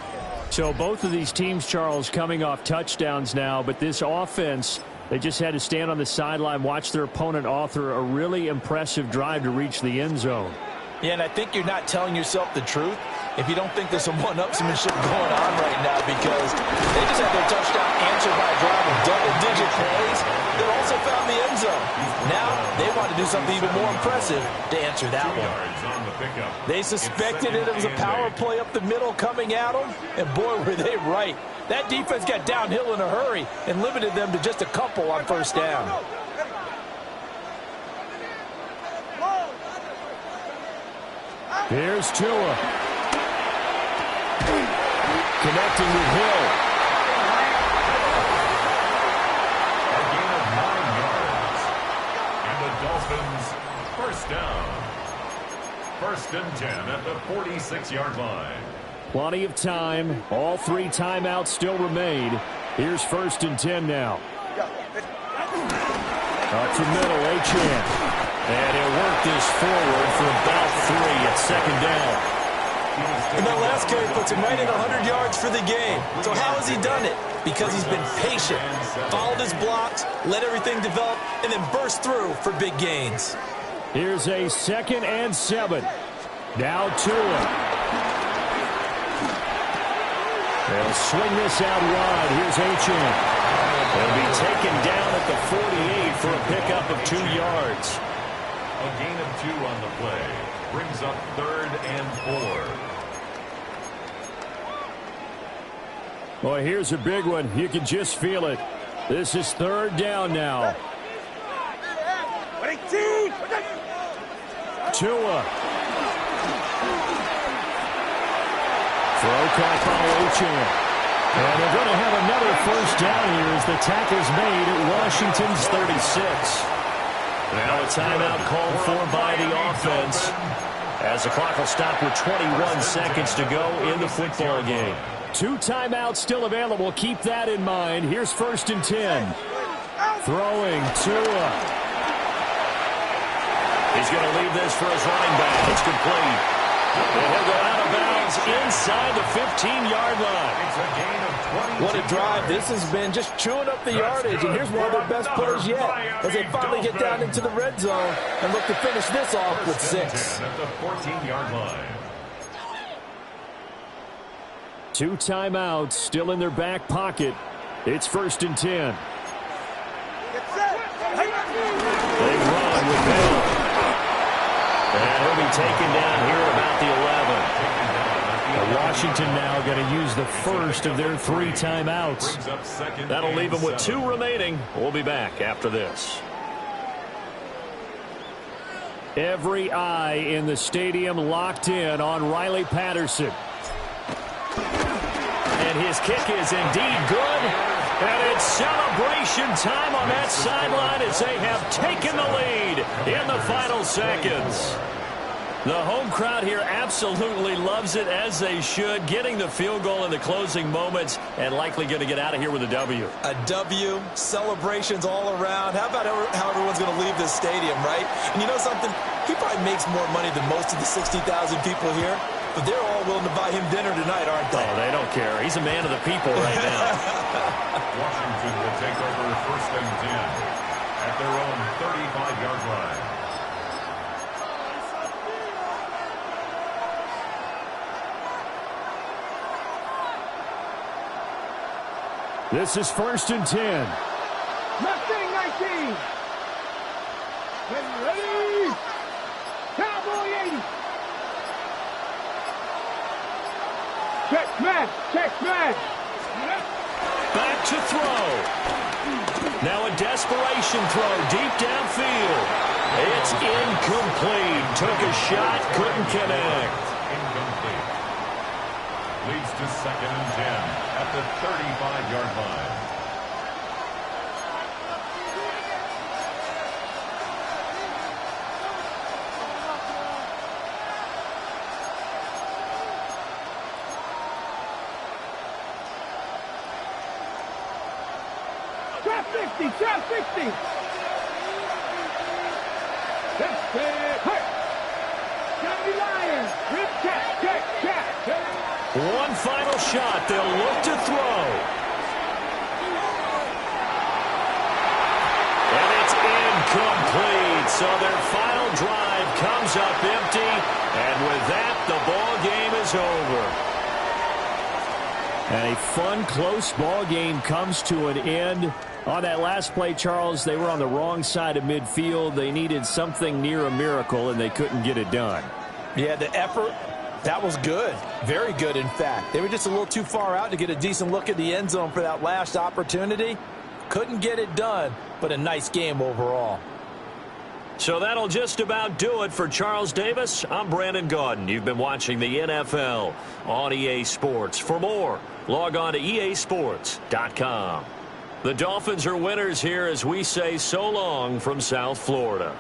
So both of these teams, Charles, coming off touchdowns now, but this offense, they just had to stand on the sideline, watch their opponent author a really impressive drive to reach the end zone. Yeah, and I think you're not telling yourself the truth if you don't think there's some one-upsmanship going on right now, because they just had their touchdown answered by a drive of double-digit plays that also found the end zone. Now they want to do something even more impressive to answer that one. They suspected it was a power play up the middle coming at them, and boy, were they right. That defense got downhill in a hurry and limited them to just a couple on first down. Here's Tua. Connecting with Hill. A gain of 9 yards. And the Dolphins first down. 1st and 10 at the 46-yard line. Plenty of time. All 3 timeouts still remain. Here's 1st and 10 now. Up to middle, Achane. And he'll work this forward for about 3 at 2nd down. And that last carry puts him right at 100 yards for the game. So how has he done it? Because he's been patient, followed his blocks, let everything develop, and then burst through for big gains. Here's a 2nd and 7. Now Tua. They'll swing this out wide. Here's Achane. They'll be taken down at the 48 for a pickup of 2 yards. A gain of 2 on the play. Brings up 3rd and 4. Boy, here's a big one. You can just feel it. This is 3rd down now. Tua. Throw caught by Achane. And they're going to have another 1st down here as the tackle's made at Washington's 36. Now a timeout called for by the offense as the clock will stop with 21 seconds to go in the football game. 2 timeouts still available. Keep that in mind. Here's 1st and 10. Throwing Tua. He's going to leave this for his running back. It's complete. And he'll go out of bounds inside the 15-yard line. It's a gain of 20. What a drive this has been, just chewing up the yardage. And here's one of their best plays yet as they finally get down into the red zone and look to finish this off with 6. At the 14-yard line. 2 timeouts still in their back pocket. It's 1st and 10. They run with Bell. And he'll be taken down here about the 11. Washington now going to use the first of their 3 timeouts. That'll leave them with 2 remaining. We'll be back after this. Every eye in the stadium locked in on Riley Patterson. And his kick is indeed good. And it's celebration time on that sideline as they have taken the lead in the final seconds. The home crowd here absolutely loves it, as they should, getting the field goal in the closing moments and likely going to get out of here with a W. A W, celebrations all around. How about how everyone's going to leave this stadium, right? And you know something? He probably makes more money than most of the 60,000 people here, but they're all willing to buy him dinner tonight, aren't they? Oh, they don't care. He's a man of the people right now. Washington will take over 1st and 10 at their own 35-yard line. This is 1st and 10. Mustang 19. Get ready. Cowboy 80. Check man. Check man. Back to throw. Now a desperation throw deep downfield. It's incomplete. Took a shot, couldn't connect. Incomplete. Leads to 2nd and 10 at the 35-yard line. Trap 60. Trap 60. That's it. Hey. Johnny Lion. Rip tap. Check. Check. One final shot. They'll look to throw. And it's incomplete. So their final drive comes up empty. And with that, the ball game is over. And a fun, close ball game comes to an end. On that last play, Charles, they were on the wrong side of midfield. They needed something near a miracle, and they couldn't get it done. Yeah, the effort, that was good. Very good, in fact. They were just a little too far out to get a decent look at the end zone for that last opportunity. Couldn't get it done, but a nice game overall. So that'll just about do it for Charles Davis. I'm Brandon Gaudin. You've been watching the NFL on EA Sports. For more, log on to easports.com. The Dolphins are winners here as we say so long from South Florida.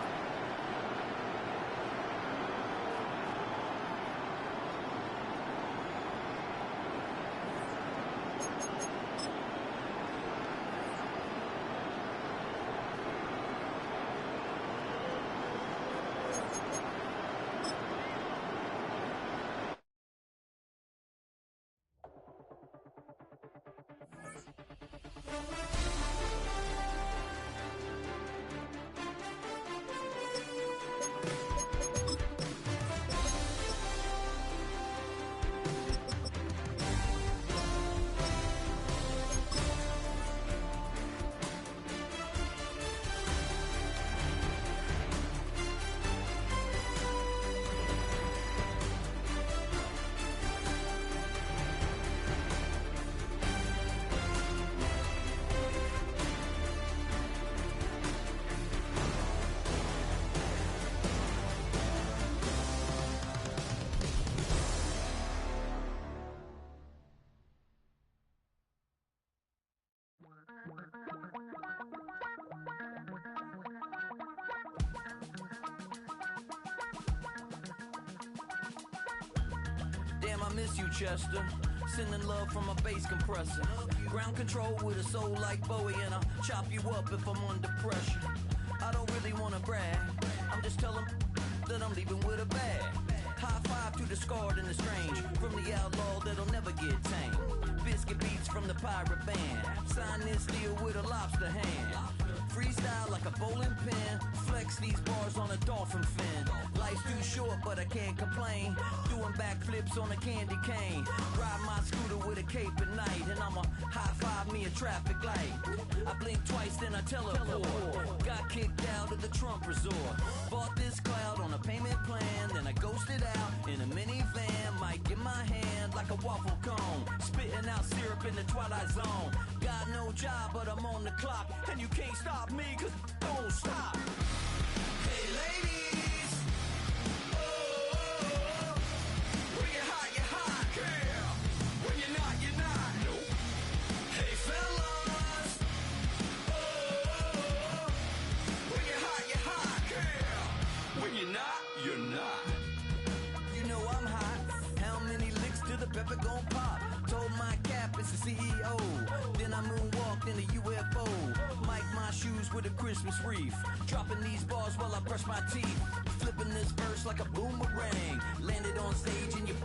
Damn, I miss you, Chester. Sending love from a bass compressor. Ground control with a soul like Bowie, and I'll chop you up if I'm under pressure. I don't really wanna brag, I'm just telling that I'm leaving with a bag. High five to the scarred and the strange, from the outlaw that'll never get tamed. Biscuit beats from the pirate band, sign this deal with a lobster hand. Freestyle like a bowling pin, flex these bars on a dolphin fin. Life's too short but I can't complain, doing backflips on a candy cane. Ride my scooter with a cape at night, and I'ma high five me a traffic light. I blink twice then I teleport, got kicked out of the Trump resort. Bought this cloud on a payment plan, then I ghosted out in a minivan. Might get my hand like a waffle cone, spitting out syrup in the twilight zone. Got no job but I'm on the clock, and you can't stop me, cause don't stop. Hey ladies, oh, when you're hot, girl. When you're not, nope. Hey fellas, oh, when you're hot, girl. When you're not, you're not. You know I'm hot, how many licks till the pepper gon' pop? Told my cap it's the CEO, then I moonwalked in a UFO. Mic my shoes with a Christmas wreath, dropping these bars while I brush my teeth. Flipping this verse like a boomerang, landed on stage in your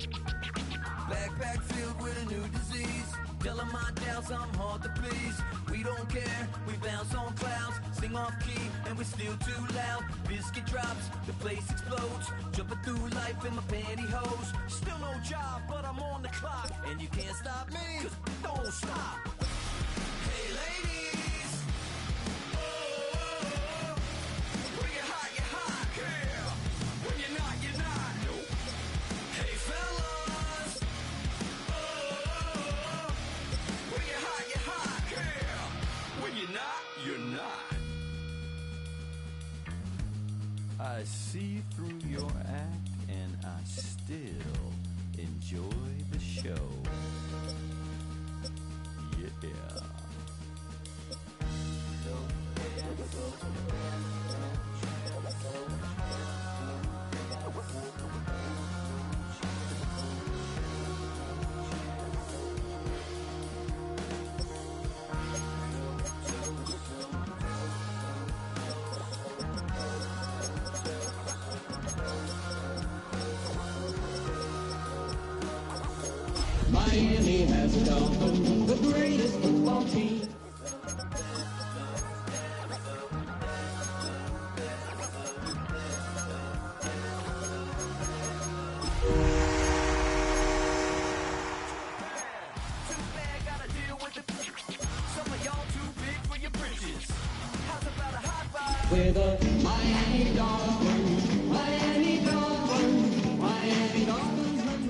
backpack filled with a new disease. Telling my doubts I'm hard to please. We don't care, we bounce on clouds, sing off key and we're still too loud. Biscuit drops, the place explodes, jumping through life in my pantyhose. Still no job but I'm on the clock, and you can't stop me, cause don't stop. Hey ladies, oh, when you're hot, girl. When you're not, nope. Hey fellas, oh, when you're hot, girl. When you're not, you're not. I see through your act and I still enjoy the show. Yeah. Miami has a Dolphin, the greatest football team. With a Miami Dolphins, Miami Dolphins, Miami Dolphins #1.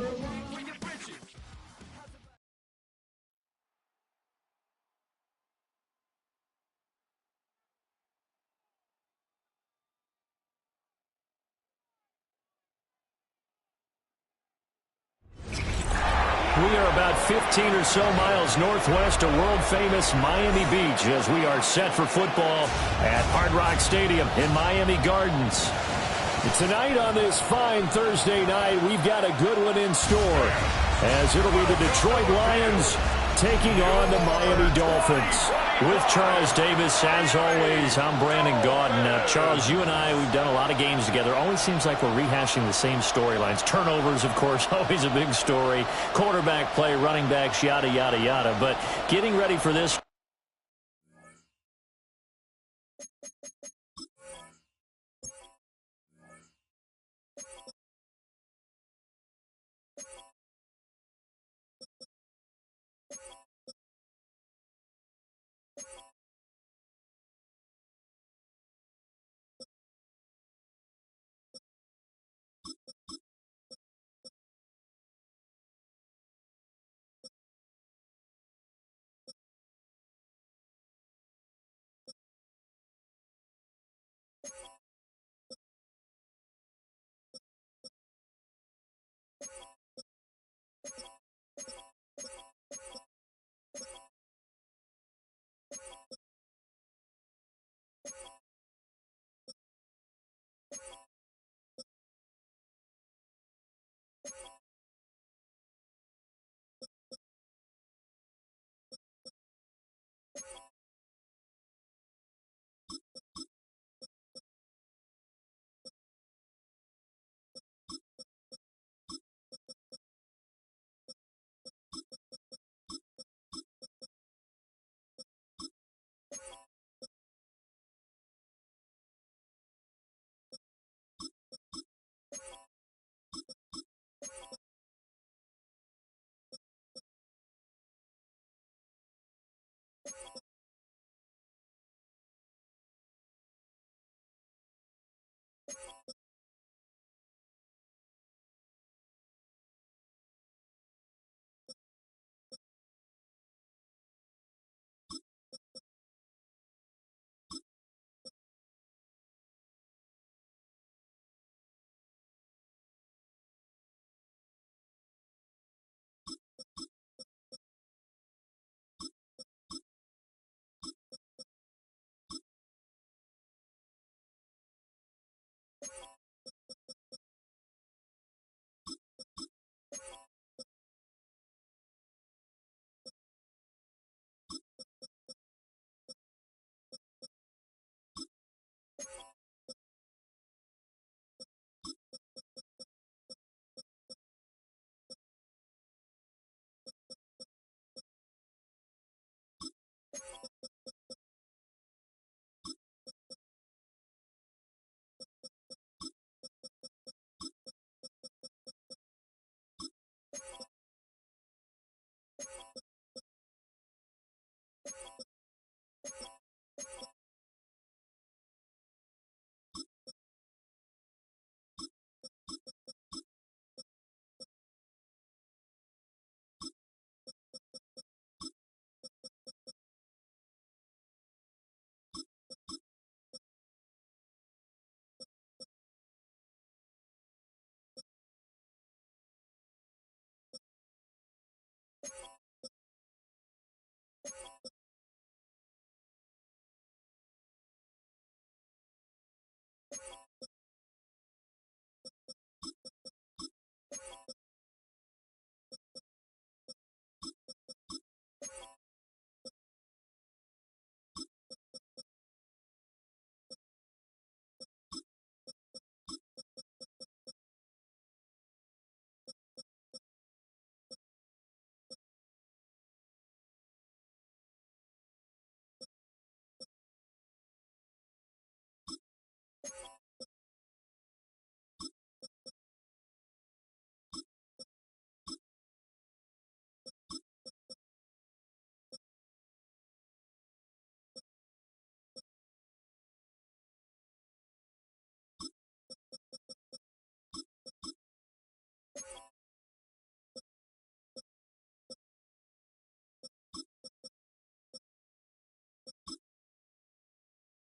We are about 15 or so miles northwest of world-famous Miami Beach as we are set for football at Hard Rock Stadium in Miami Gardens. Tonight on this fine Thursday night, we've got a good one in store as it'll be the Detroit Lions taking on the Miami Dolphins. With Charles Davis, as always, I'm Brandon Gaudin. Now, Charles, you and I, we've done a lot of games together. Always seems like we're rehashing the same storylines. Turnovers, of course, always a big story. Quarterback play, running backs, yada, yada, yada. But getting ready for this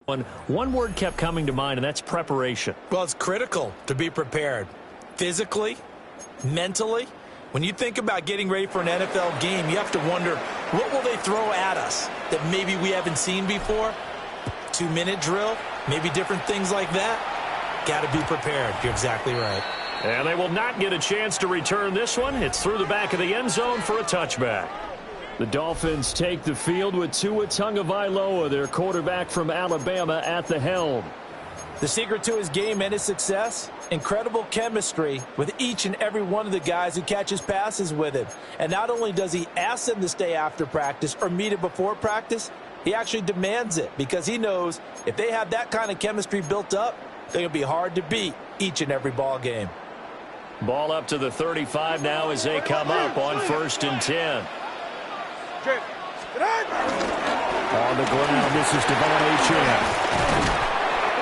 One word kept coming to mind, and that's preparation. Well, it's critical to be prepared. Physically, mentally. When you think about getting ready for an NFL game, you have to wonder, what will they throw at us that maybe we haven't seen before? 2-minute drill, maybe different things like that. Got to be prepared. You're exactly right. And they will not get a chance to return this one. It's through the back of the end zone for a touchback. The Dolphins take the field with Gtowncapp, their quarterback from Alabama, at the helm. The secret to his game and his success, incredible chemistry with each and every one of the guys who catches passes with him. And not only does he ask them to stay after practice or meet him before practice, he actually demands it because he knows if they have that kind of chemistry built up, they're going to be hard to beat each and every ball game. Ball up to the 35 now as they come up on 1st and 10. On the ground, this is Gtowncapp.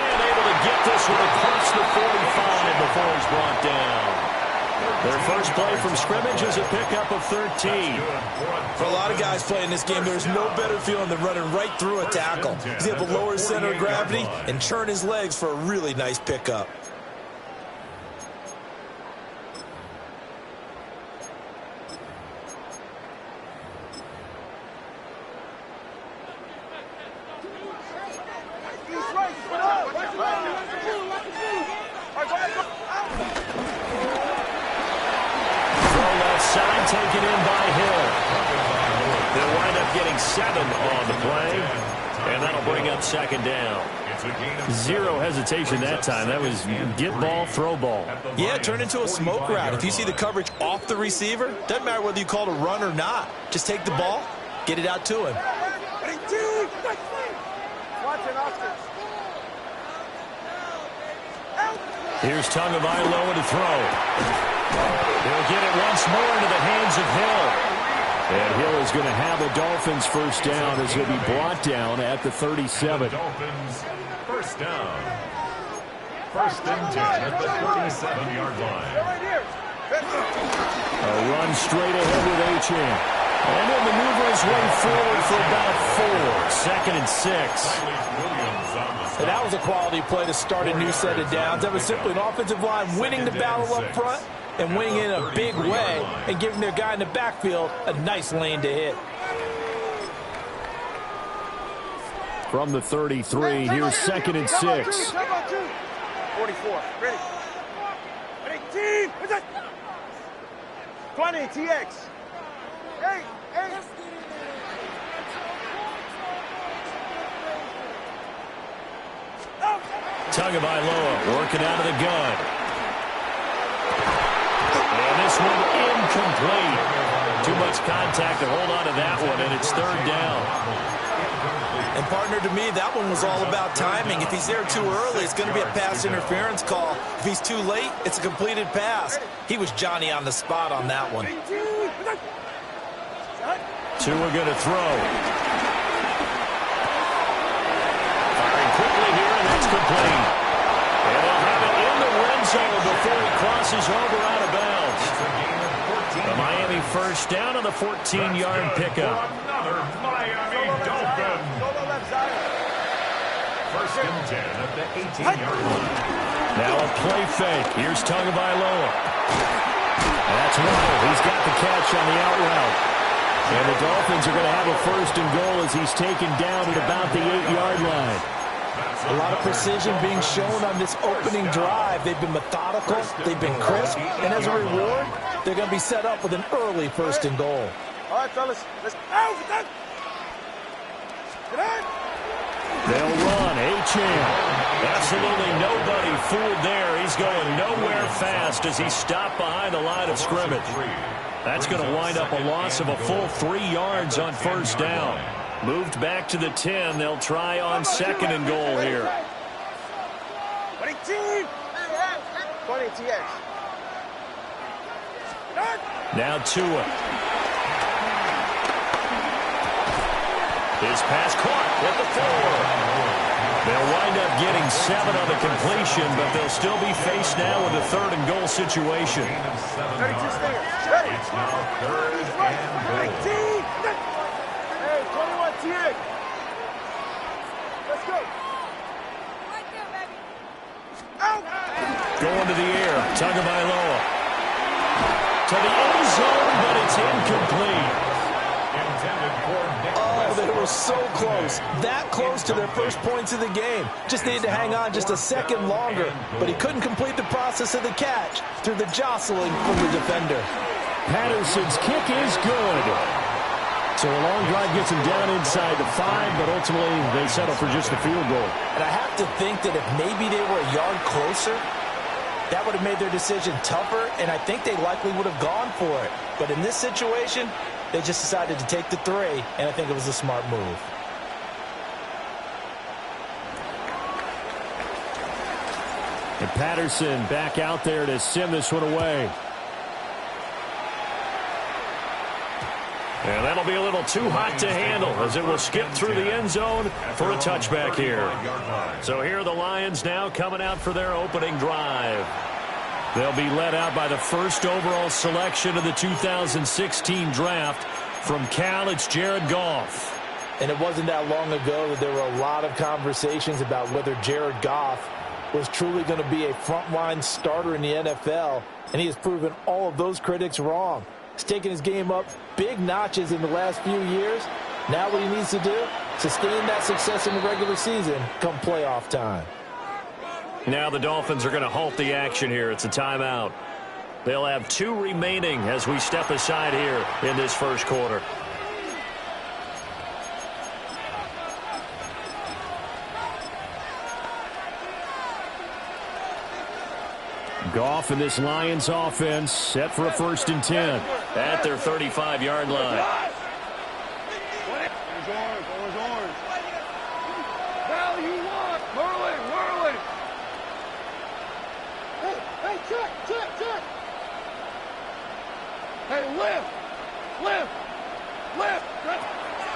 And able to get this one across the 45 before he's brought down. Their first play from scrimmage is a pickup of 13. For a lot of guys playing this game, there's no better feeling than running right through a tackle. He's able to lower his center of gravity and churn his legs for a really nice pickup. Taken in by Hill. They'll wind up getting 7 on the play, and that'll bring up 2nd down. Zero hesitation that time. That was get ball, throw ball. Yeah, turn into a smoke route. If you see the coverage off the receiver, doesn't matter whether you call it a run or not. Just take the ball, get it out to him. Here's Gtowncapp to throw. They'll get it once more into the hands of Hill. And Hill is going to have a Dolphins first down as he'll be brought down at the 37. Dolphins first down. 1st and 10 at the 37-yard line. A run straight ahead with Achane. And he'll maneuver his way forward for about 4. 2nd and 6. And that was a quality play to start a new set of downs. That was simply an offensive line winning the battle up front and winning in a big way and giving their guy in the backfield a nice lane to hit. From the 33, here's 2nd and 6. 44. Ready. 18. 20. TX. 8. Gtowncapp working out of the gun. And this one incomplete. Too much contact to hold on to that one, and it's 3rd down. And partner, to me, that one was all about timing. If he's there too early, it's going to be a pass interference call. If he's too late, it's a completed pass. He was Johnny on the spot on that one. Tua going to throw. Firing quickly here, and that's complete. And they'll have it in the red zone before he crosses over out of bounds. The Miami first down on the 14-yard pickup. Another Miami Dolphin. 1st and 10 at the 18-yard line. Now a play fake. Here's Gtowncapp. That's Waddle. He's got the catch on the out route. And the Dolphins are going to have a 1st and goal as he's taken down at about the 8-yard line. A lot of precision being shown on this opening drive. They've been methodical, they've been crisp, and as a reward, they're going to be set up with an early 1st and goal. All right, fellas, let's out with that. They'll run. Achane. Absolutely nobody fooled there. He's going nowhere fast as he's stopped behind the line of scrimmage. That's going to wind up a loss of a full 3 yards on 1st down. Moved back to the 10. They'll try on 2nd and goal here. 20 TX. Now Tua. His pass caught at the 4. They'll wind up getting 7 on the completion, but they'll still be faced now with a 3rd and goal situation. 32 stairs. Ready. It's now 3rd and goal. Hey, 21 TX. Let's go. Going to the air. Tagovailoa. To the end zone, but it's incomplete. Oh, they were so close. That close to their first points of the game. Just needed to hang on just a second longer. But he couldn't complete the process of the catch through the jostling from the defender. Patterson's kick is good. So a long drive gets him down inside the 5, but ultimately they settle for just a field goal. And I have to think that if maybe they were a yard closer, that would have made their decision tougher, and I think they likely would have gone for it. But in this situation, they just decided to take the 3, and I think it was a smart move. And Patterson back out there to send this one away. And that'll be a little too hot to handle as it will skip through the end zone for a touchback here. So here are the Lions now coming out for their opening drive. They'll be led out by the first overall selection of the 2016 draft. From Cal, it's Jared Goff. And it wasn't that long ago that there were a lot of conversations about whether Jared Goff was truly going to be a frontline starter in the NFL, and he has proven all of those critics wrong. He's taken his game up big notches in the last few years. Now what he needs to do, sustain that success in the regular season come playoff time. Now the Dolphins are going to halt the action here. It's a timeout. They'll have 2 remaining as we step aside here in this first quarter. Goff and this Lions offense set for a 1st and 10 at their 35-yard line.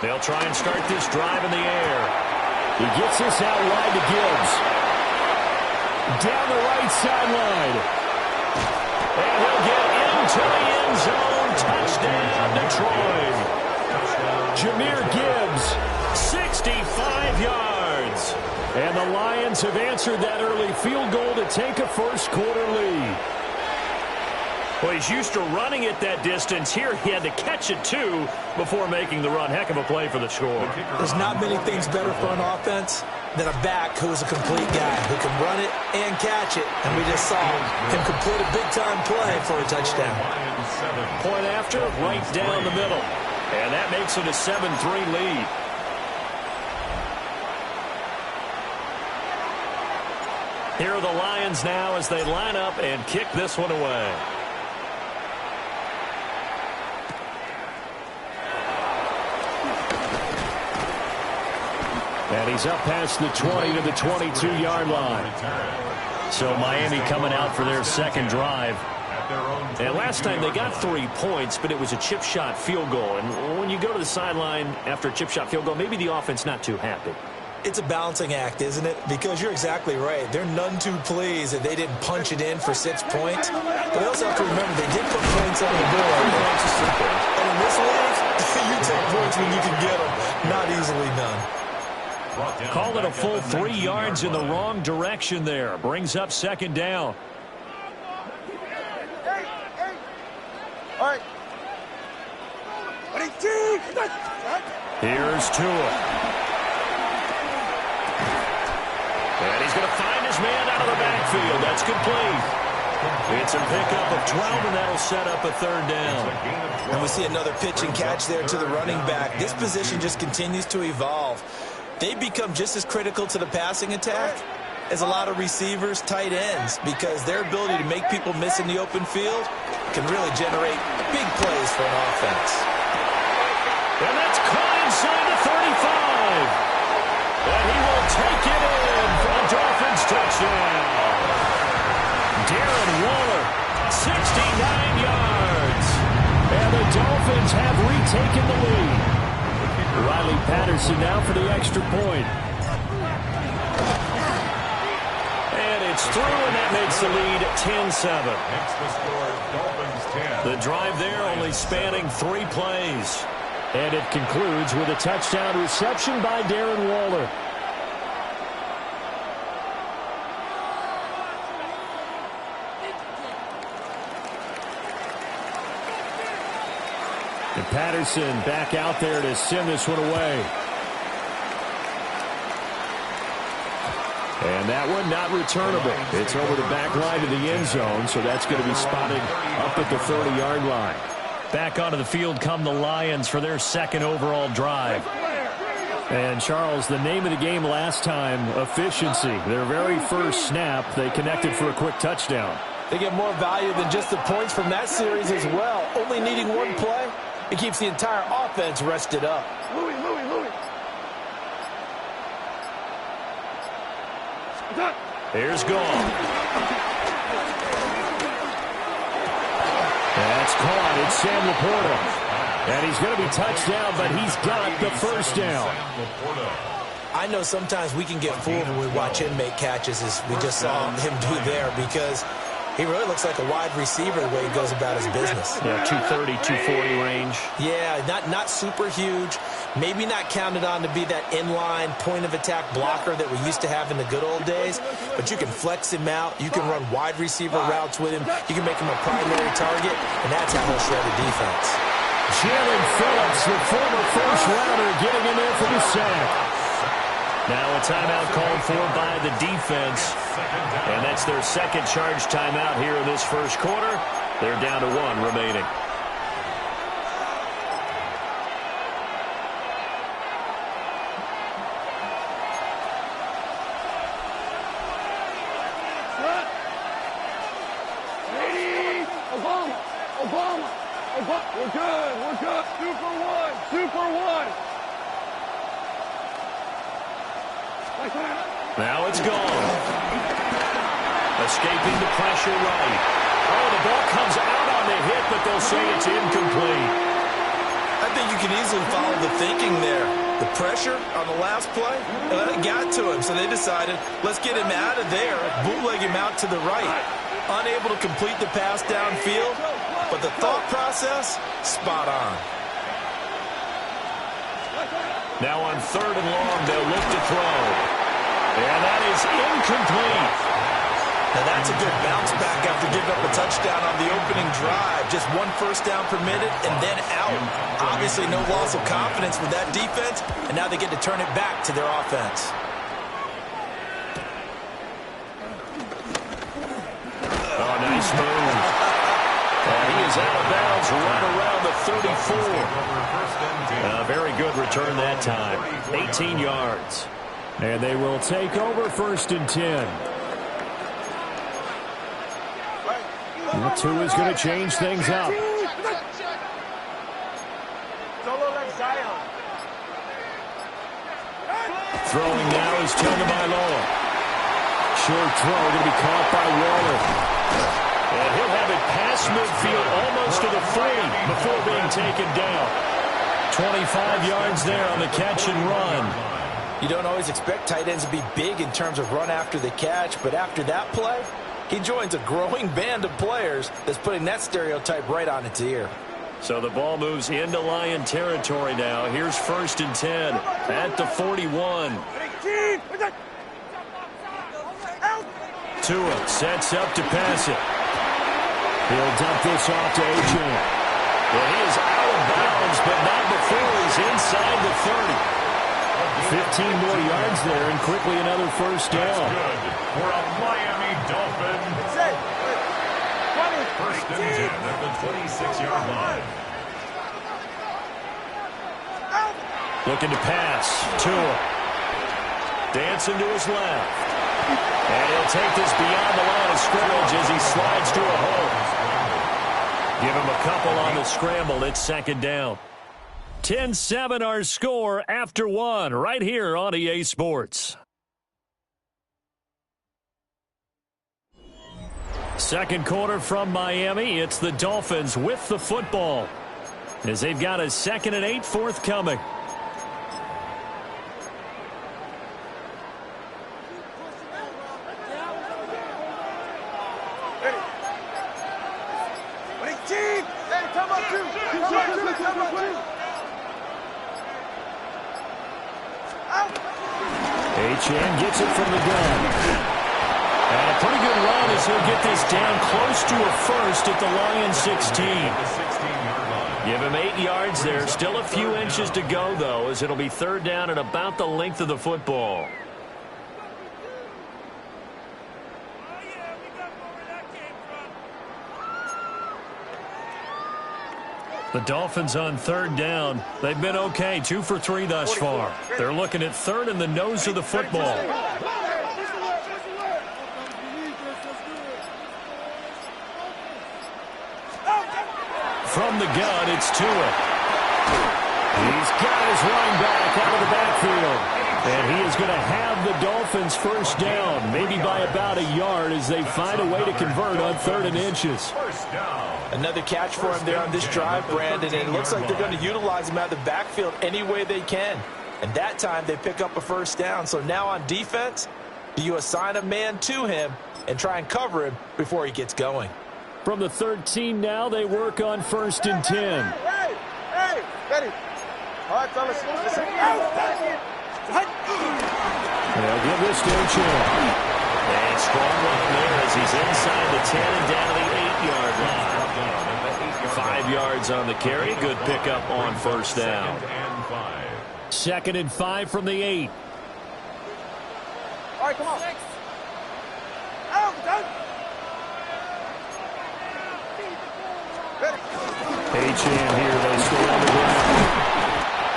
They'll try and start this drive in the air. He gets this out wide to Gibbs. Down the right sideline. And he'll get into the end zone. Touchdown, Detroit. Jahmyr Gibbs, 65 yards. And the Lions have answered that early field goal to take a first quarter lead. Well, he's used to running it that distance. Here he had to catch it, too, before making the run. Heck of a play for the score. There's not many things better for an offense than a back who is a complete guy who can run it and catch it. And we just saw him complete a big-time play for a touchdown. Point after, right down the middle. And that makes it a 7-3 lead. Here are the Lions now as they line up and kick this one away. And he's up past the 20 to the 22-yard line. So Miami coming out for their second drive. And last time they got 3 points, but it was a chip shot field goal. And when you go to the sideline after a chip shot field goal, maybe the offense not too happy. It's a balancing act, isn't it? Because you're exactly right. They're none too pleased that they didn't punch it in for 6 points. But they also have to remember they did put points on the board. And in this league, you take points when you can get them. Not easily done. Call it a full 3 yards in the wrong direction there. Brings up second down. All right. Here's Tua. And he's going to find his man out of the backfield. That's complete. It's a pickup of 12, and that'll set up a 3rd down. And we see another pitch and catch there to the running back. This position just continues to evolve. They become just as critical to the passing attack as a lot of receivers, tight ends, because their ability to make people miss in the open field can really generate big plays for an offense. And that's caught inside the 35. And he will take it in for the Dolphins touchdown. Darren Waller, 69 yards. And the Dolphins have retaken the lead. Riley Patterson now for the extra point. And it's through, and that makes the lead 10-7. The drive there only spanning 3 plays. And it concludes with a touchdown reception by Darren Waller. And Patterson back out there to send this one away. And that one not returnable. It's over the back line of the end zone, so that's going to be spotted up at the 30-yard line. Back onto the field come the Lions for their second overall drive. And, Charles, the name of the game last time, efficiency. Their very first snap, they connected for a quick touchdown. They get more value than just the points from that series as well. Only needing one play, it keeps the entire offense rested up. Louis. Here's Gall. That's caught. It's Sam Laporta. And he's going to be touched down, but he's got the first down. I know sometimes we can get fooled when we watch him make catches, as we just saw him do there, because he really looks like a wide receiver the way he goes about his business. Yeah, 230, 240 range. Yeah, not super huge. Maybe not counted on to be that inline point-of-attack blocker that we used to have in the good old days, but you can flex him out. You can run wide receiver routes with him. You can make him a primary target, and that's how he'll shred a defense. Jalen Phillips, the former first-rounder, getting in there for the sack. Now a timeout called for by the defense, and that's their second charge timeout here in this first quarter. They're down to one remaining. We're good. Super one. Now it's gone. Escaping the pressure right. Oh, the ball comes out on the hit, but they'll say it's incomplete. I think you can easily follow the thinking there. The pressure on the last play, it got to him, so they decided, let's get him out of there, bootleg him out to the right. Unable to complete the pass downfield, but the thought process, spot on. Now on 3rd and long, they'll look to throw. And that is incomplete. Now that's a good bounce back after giving up a touchdown on the opening drive. Just one first down permitted and then out. Obviously no loss of confidence with that defense, and now they get to turn it back to their offense. Oh, nice move. And he is out of bounds right around the 34. Very good return that time. 18 yards. And they will take over 1st and 10. That 2 is going to change things up. Throwing now is Tagovailoa. Short throw going to be caught by Waller. And he'll have it past midfield almost to the 3 before being taken down. 25 yards there on the catch and run. You don't always expect tight ends to be big in terms of run after the catch, but after that play, he joins a growing band of players that's putting that stereotype right on its ear. So the ball moves into Lion territory now. Here's 1st and 10 at the 41. Tua sets up to pass it. He'll dump this off to Achane. Well, he is out of bounds, but not before he's inside the 30. 15 more yards there, and quickly another first down. That's good for a Miami Dolphin. 1st and 10 at the 26-yard line. Looking to pass. Tua. Dancing to his left. And he'll take this beyond the line of scrimmage as he slides to a hole. Give him a couple on the scramble. It's 2nd down. 10-7 our score after 1 right here on EA Sports. Second quarter from Miami. It's the Dolphins with the football as they've got a 2nd and 8 forthcoming. Achane gets it from the gun. And a pretty good run as he'll get this down close to a first at the Lions 16. The 16-yard line. Give him 8 yards there. Still a few inches to go, though, as it'll be third down and about the length of the football. The Dolphins on third down. They've been okay, 2 for 3 thus far. They're looking at third in the nose of the football. From the gun, it's Tua. He's got his line back out of the backfield. And he is going to have the Dolphins first down, maybe by about a yard as they find a way to convert on 3rd and inches. Another catch for him there on this drive, Brandon, and it looks like they're going to utilize him out of the backfield any way they can. And that time they pick up a first down. So now on defense, do you assign a man to him and try and cover him before he gets going? From the 13 now, they work on 1st and 10. Hey, ready. All right, fellas. Listen. They'll give this to Gtowncapp. And strong run there as he's inside the 10 and down to the 8-yard line. 5 yards on the carry. Good pickup on first down. 2nd and 5 from the 8. All right, come on. Out, done. H.N. here, they stay on the ground.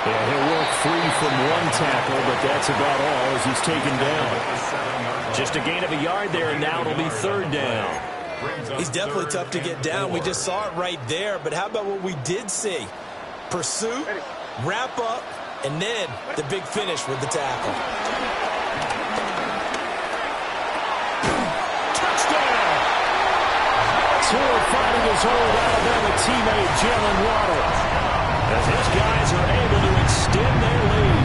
Yeah, he'll work free from 1 tackle, but that's about all as he's taken down. Just a gain of a yard there, and now it'll be 3rd down. He's definitely tough to get down. We just saw it right there, but how about what we did see? Pursuit, wrap up, and then the big finish with the tackle. Touchdown! Tua finding his old Alabama teammate, Jalen Waddle. As his guys are able to extend their lead.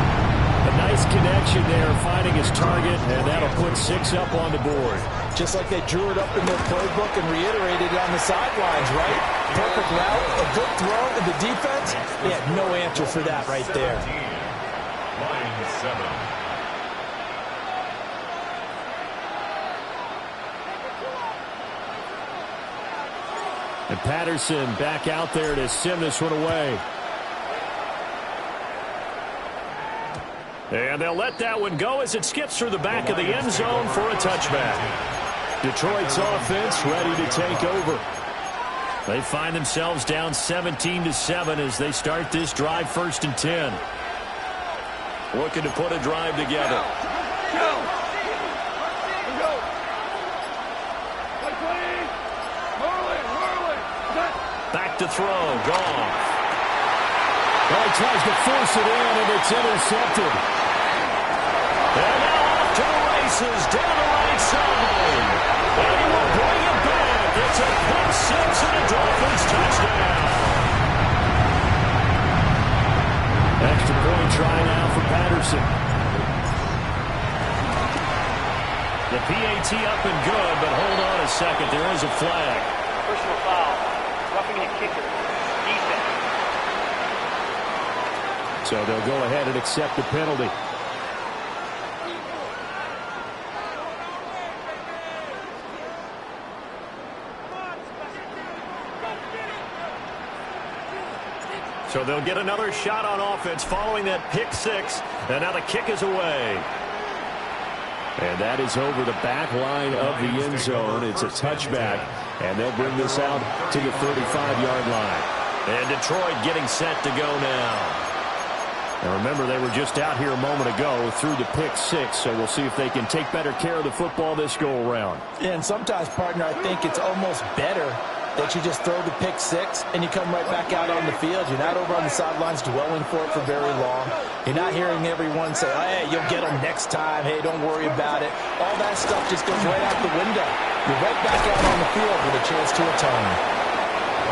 A nice connection there, finding his target, and that'll put 6 up on the board. Just like they drew it up in their playbook and reiterated it on the sidelines, right? Perfect route, a good throw to the defense. They had no answer for that right there. Line 7. And Patterson back out there to send this one away. And they'll let that one go as it skips through the back of the end zone for a touchback. Detroit's offense ready to take over. They find themselves down 17-7 as they start this drive 1st and 10. Looking to put a drive together. Back to throw. Goff. Well, he tries to force it in, and it's intercepted. And now off to the races down the right side. And he will bring it back. It's a pick 6 and a Dolphins touchdown. Extra point try now for Patterson. The PAT up and good, but hold on a second. There is a flag. Personal foul. Roughing the kicker. Defense. So they'll go ahead and accept the penalty. So they'll get another shot on offense following that pick 6. And now the kick is away. And that is over the back line of the end zone. It's a touchback. And they'll bring this out to the 35-yard line. And Detroit getting set to go now. And remember, they were just out here a moment ago through the pick 6, so we'll see if they can take better care of the football this go-around. Yeah, and sometimes, partner, I think it's almost better that you just throw the pick 6 and you come right back out on the field. You're not over on the sidelines dwelling for it for very long. You're not hearing everyone say, hey, you'll get them next time. Hey, don't worry about it. All that stuff just goes right out the window. You're right back out on the field with a chance to atone.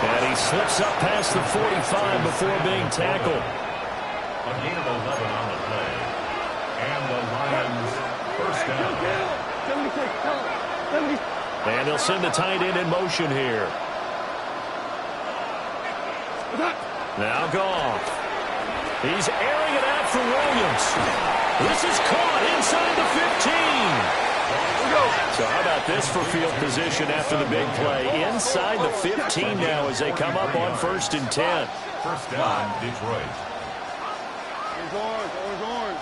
And he slips up past the 45 before being tackled. A gain of 11 on the play. And the Lions first down. And they'll send the tight end in motion here. Now Goff. He's airing it out for Williams. This is caught inside the 15. So So how about this for field position after the big play? Inside the 15 now as they come up on 1st and 10. First down, Detroit. Orange.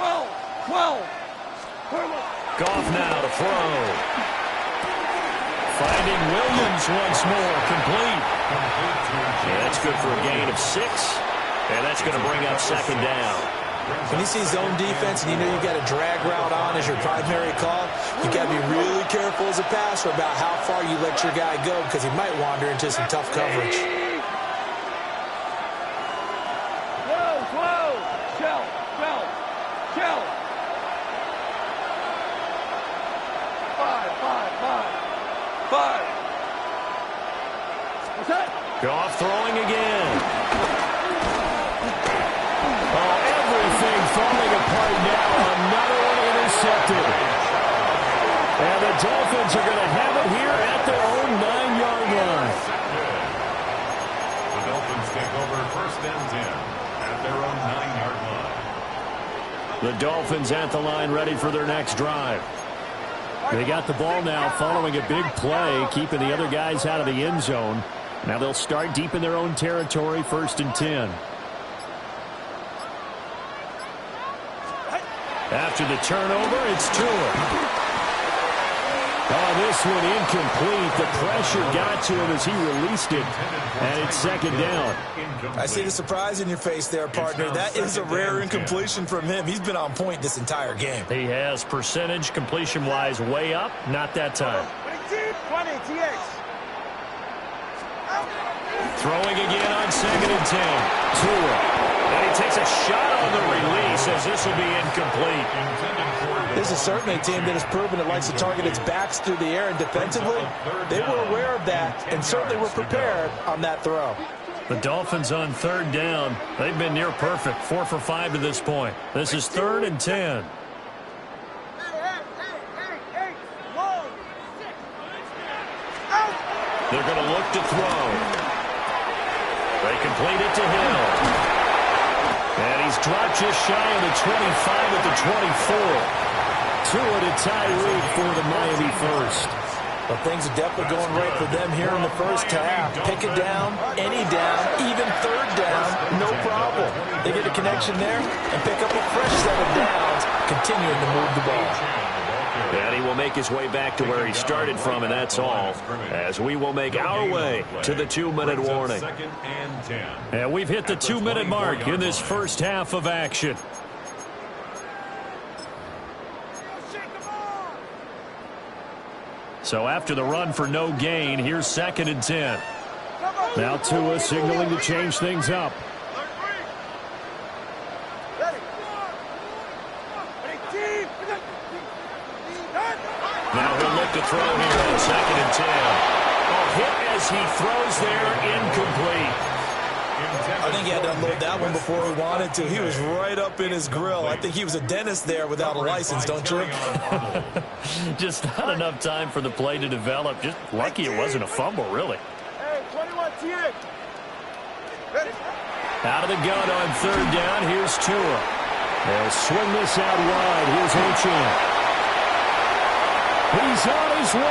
12. Goff now to throw. Finding Williams once more, complete. Yeah, that's good for a gain of 6. And that's going to bring up 2nd down. When you see zone defense and you know you've got a drag route on as your primary call, you've got to be really careful as a passer about how far you let your guy go because he might wander into some tough coverage. Whoa. Shell. 5. What's that? Goff throwing again. Oh, everything falling apart now. Another one intercepted. And the Dolphins are going to have it here at their own 9-yard line. The Dolphins take over 1st and 10 at their own 9-yard line. The Dolphins at the line ready for their next drive. They got the ball now following a big play, keeping the other guys out of the end zone. Now they'll start deep in their own territory, 1st and 10. After the turnover, it's Tua. Oh, this one incomplete. The pressure got to him as he released it, and it's 2nd down. I see the surprise in your face there, partner. That is a rare incompletion from him. He's been on point this entire game. He has percentage completion-wise way up. Not that time. 20, TX. Throwing again on 2nd and 10. Tua. And he takes a shot on the release as this will be incomplete. This is certainly a team that has proven it likes to target its backs through the air, and defensively, they were aware of that and certainly were prepared on that throw. The Dolphins on 3rd down. They've been near perfect, 4 for 5 to this point. This is 3rd and 10. They're going to look to throw. They complete it to Hill. And he's dropped just shy of the 25 at the 24. Tua to Tyreek for the Miami first. Well, things are definitely going right for them here in the first half. Pick it down, any down, even 3rd down, no problem. They get a connection there and pick up a fresh set of downs, continuing to move the ball. And he will make his way back to where he started from, and that's all, as we will make our way to the 2-minute warning. And we've hit the 2-minute mark in this first half of action. So after the run for no gain, here's 2nd and 10. Now Tua signaling to change things up. Now he'll look to throw here on 2nd and 10. Oh, hit as he throws there, incomplete. I think he had to unload that one before he wanted to. He was right up in his grill. I think he was a dentist there without a license, don't you? Just not enough time for the play to develop. Just lucky it wasn't a fumble, really. Hey, 21 TX. Out of the gun on 3rd down. Here's Tua. They'll swing this out wide. Here's Gtowncapp. He's on his way.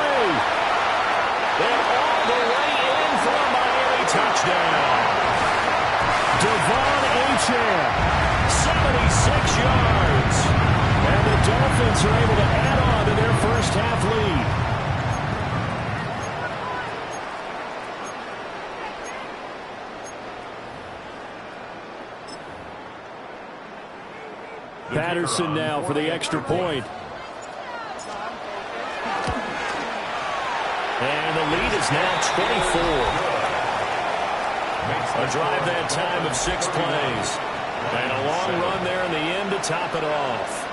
And all the way in for a Miami touchdown. Gtowncapp, 76 yards. And the Dolphins are able to add on to their first half lead. Patterson now for the extra point. And the lead is now 24. A drive that time of 6 plays. And a long run there in the end to top it off.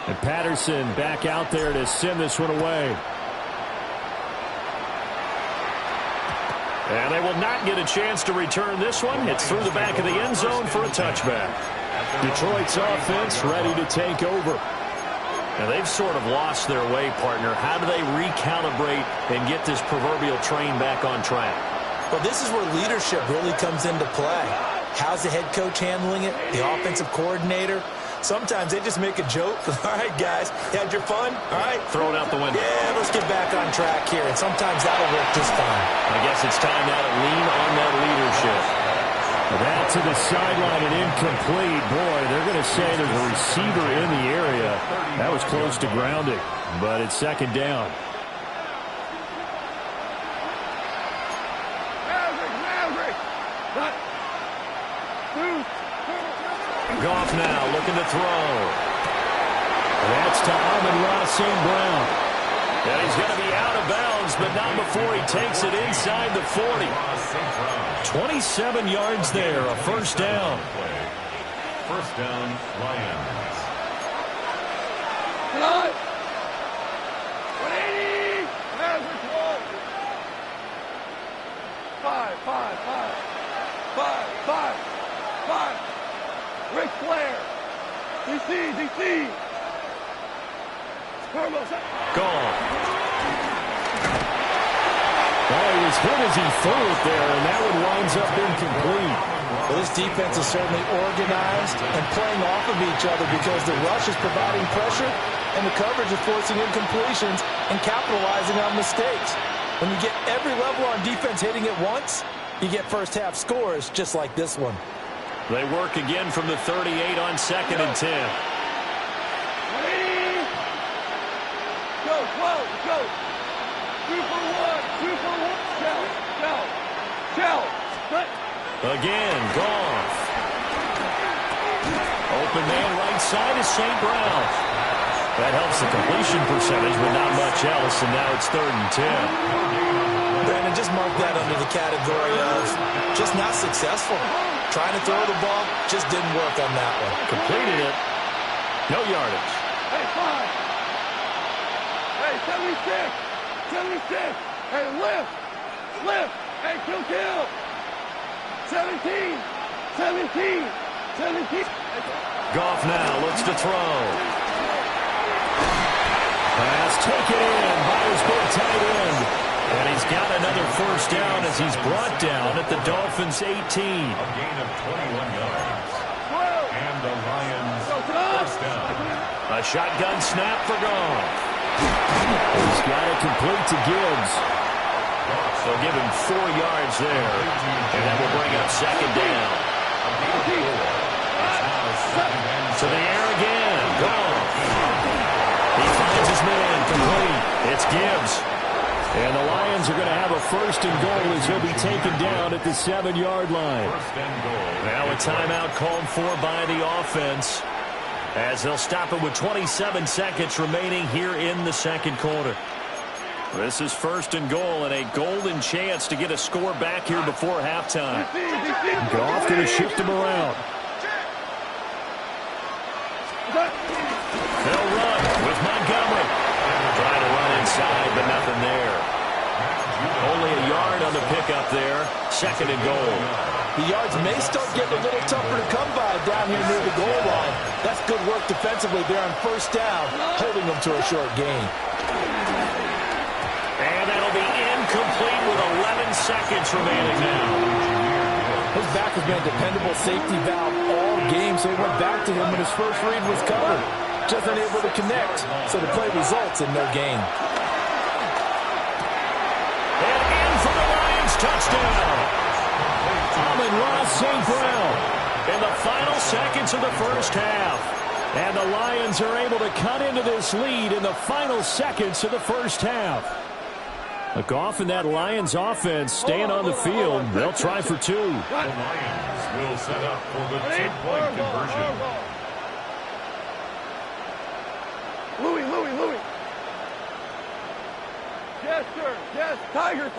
And Patterson back out there to send this one away. And they will not get a chance to return this one. It's through the back of the end zone for a touchback. Detroit's offense ready to take over. Now, they've sort of lost their way, partner. How do they recalibrate and get this proverbial train back on track? Well, this is where leadership really comes into play. How's the head coach handling it? The offensive coordinator? Sometimes they just make a joke. All right, guys, you had your fun? All right. Throw it out the window. Yeah, let's get back on track here. And sometimes that'll work just fine. I guess it's time now to lean on that leadership. That to the sideline and incomplete. Boy, they're going to say there's a receiver in the area. That was close to grounding, but it's second down. Goff now looking to throw. That's to Amon-Ra St. Brown. And he's going to be out of bounds, but not before he takes it inside the 40. 27 yards there, a first down. First down, Lions. 180. Average one. 5, 5, 5. 5, 5, 5. Ric Flair. DC. Gone. Well, he was hit as he threw it there, and that one winds up incomplete. Well, this defense is certainly organized and playing off of each other because the rush is providing pressure and the coverage is forcing incompletions and capitalizing on mistakes. When you get every level on defense hitting at once, you get first-half scores just like this one. They work again from the 38 on 2nd and 10. Go. 2 for 1. Shell. Again, Goff. Open man right side is St. Brown. That helps the completion percentage, but not much else, and now it's 3rd and 10. Brandon, just mark that under the category of just not successful. Trying to throw the ball, just didn't work on that one. Completed it. No yardage. Hey, 5. Hey, 76. Hey, lift. Hey, kill. 17. Goff now looks to throw. Pass taken in by his big tight end. And he's got another first down as he's brought down at the Dolphins' 18. A gain of 21 yards. And the Lions first down. A shotgun snap for Goff. He's got it complete to Gibbs. They'll give him 4 yards there. And that will bring up second down. To the air again. Goff. He finds his man complete. It's Gibbs. And the Lions are going to have a first and goal as he'll be taken down at the 7-yard line. Now a timeout called for by the offense as they'll stop it with 27 seconds remaining here in the second quarter. This is first and goal and a golden chance to get a score back here before halftime. Goff going to shift him around. They'll run with Montgomery. Trying to run inside, but nothing there. Only a yard on the pickup there. Second and goal. The yards may start getting a little tougher to come by down here near the goal line. That's good work defensively there on first down, holding them to a short gain. And that'll be incomplete with 11 seconds remaining now. His back has been a dependable safety valve all game, so he went back to him when his first read was covered. Just unable to connect, so the play results in no gain. And in for the Lions touchdown. Amon-Ra St. Brown in the final seconds of the first half. And the Lions are able to cut into this lead in the final seconds of the first half. Goff and that Lions offense staying on the field. They'll try for 2. The Lions will set up for the 2-point conversion. Louis. Yes, sir. Yes, Tiger.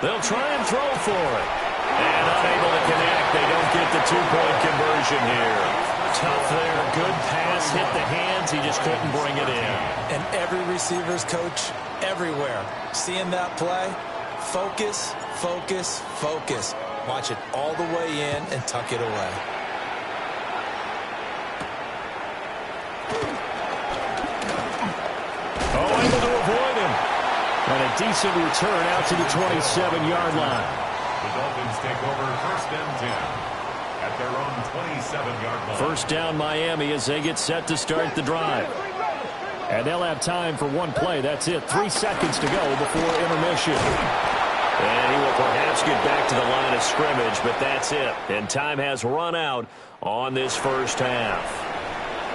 They'll try and throw for it. And unable to connect. They don't get the 2-point conversion here. Tough there. Good pass. Hit the hands. He just couldn't bring it in. And every receiver's coach everywhere. Seeing that play, focus. Watch it all the way in and tuck it away. Oh, able to avoid him. And a decent return out to the 27-yard line. The Dolphins take over 1st and 10 at their own 27-yard line. First down Miami as they get set to start the drive. And they'll have time for one play. That's it. 3 seconds to go before intermission. And he will perhaps get back to the line of scrimmage, but that's it. And time has run out on this first half.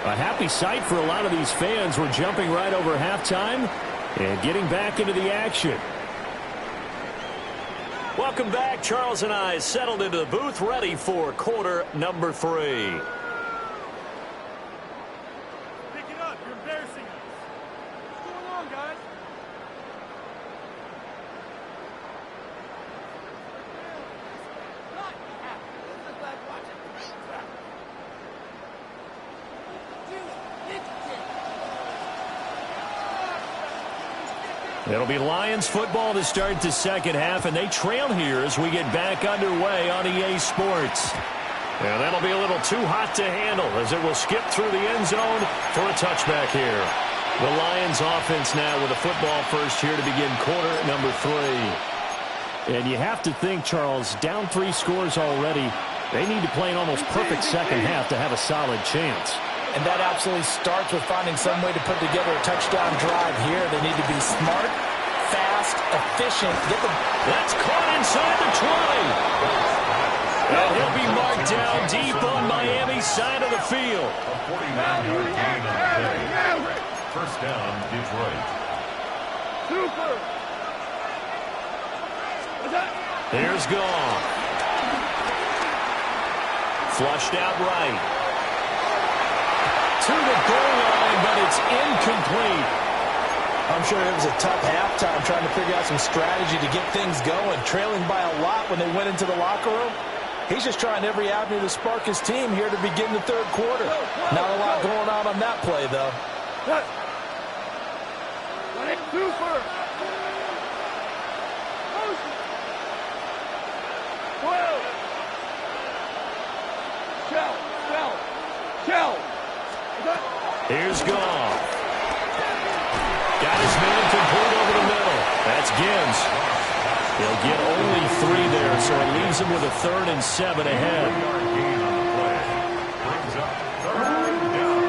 A happy sight for a lot of these fans. We're jumping right over halftime and getting back into the action. Welcome back. Charles and I settled into the booth, ready for quarter number 3. Pick it up. You're embarrassing us. What's going on, guys? It'll be Lions football to start the second half, and they trail here as we get back underway on EA Sports. And that'll be a little too hot to handle as it will skip through the end zone for a touchback here. The Lions offense now with a football first here to begin quarter number 3. And you have to think, Charles, down 3 scores already. They need to play an almost perfect second half to have a solid chance. And that absolutely starts with finding some way to put together a touchdown drive here. They need to be smart, fast, efficient. That's caught inside the 20. And he'll be marked down deep on Miami's side of the field. A 49-yard gain on the play. First down, Detroit. Super. Here's Goff. Flushed out right. To the goal line, but it's incomplete. I'm sure it was a tough halftime trying to figure out some strategy to get things going, trailing by a lot when they went into the locker room. He's just trying every avenue to spark his team here to begin the third quarter. Not a lot going on that play, though. Super. 12. Shell. Here's Goff. Got his man complete over the middle. That's Gibbs. He'll get only 3 there, so it leaves him with a 3rd and 7 ahead. Gain on the play. Brings up 3rd down.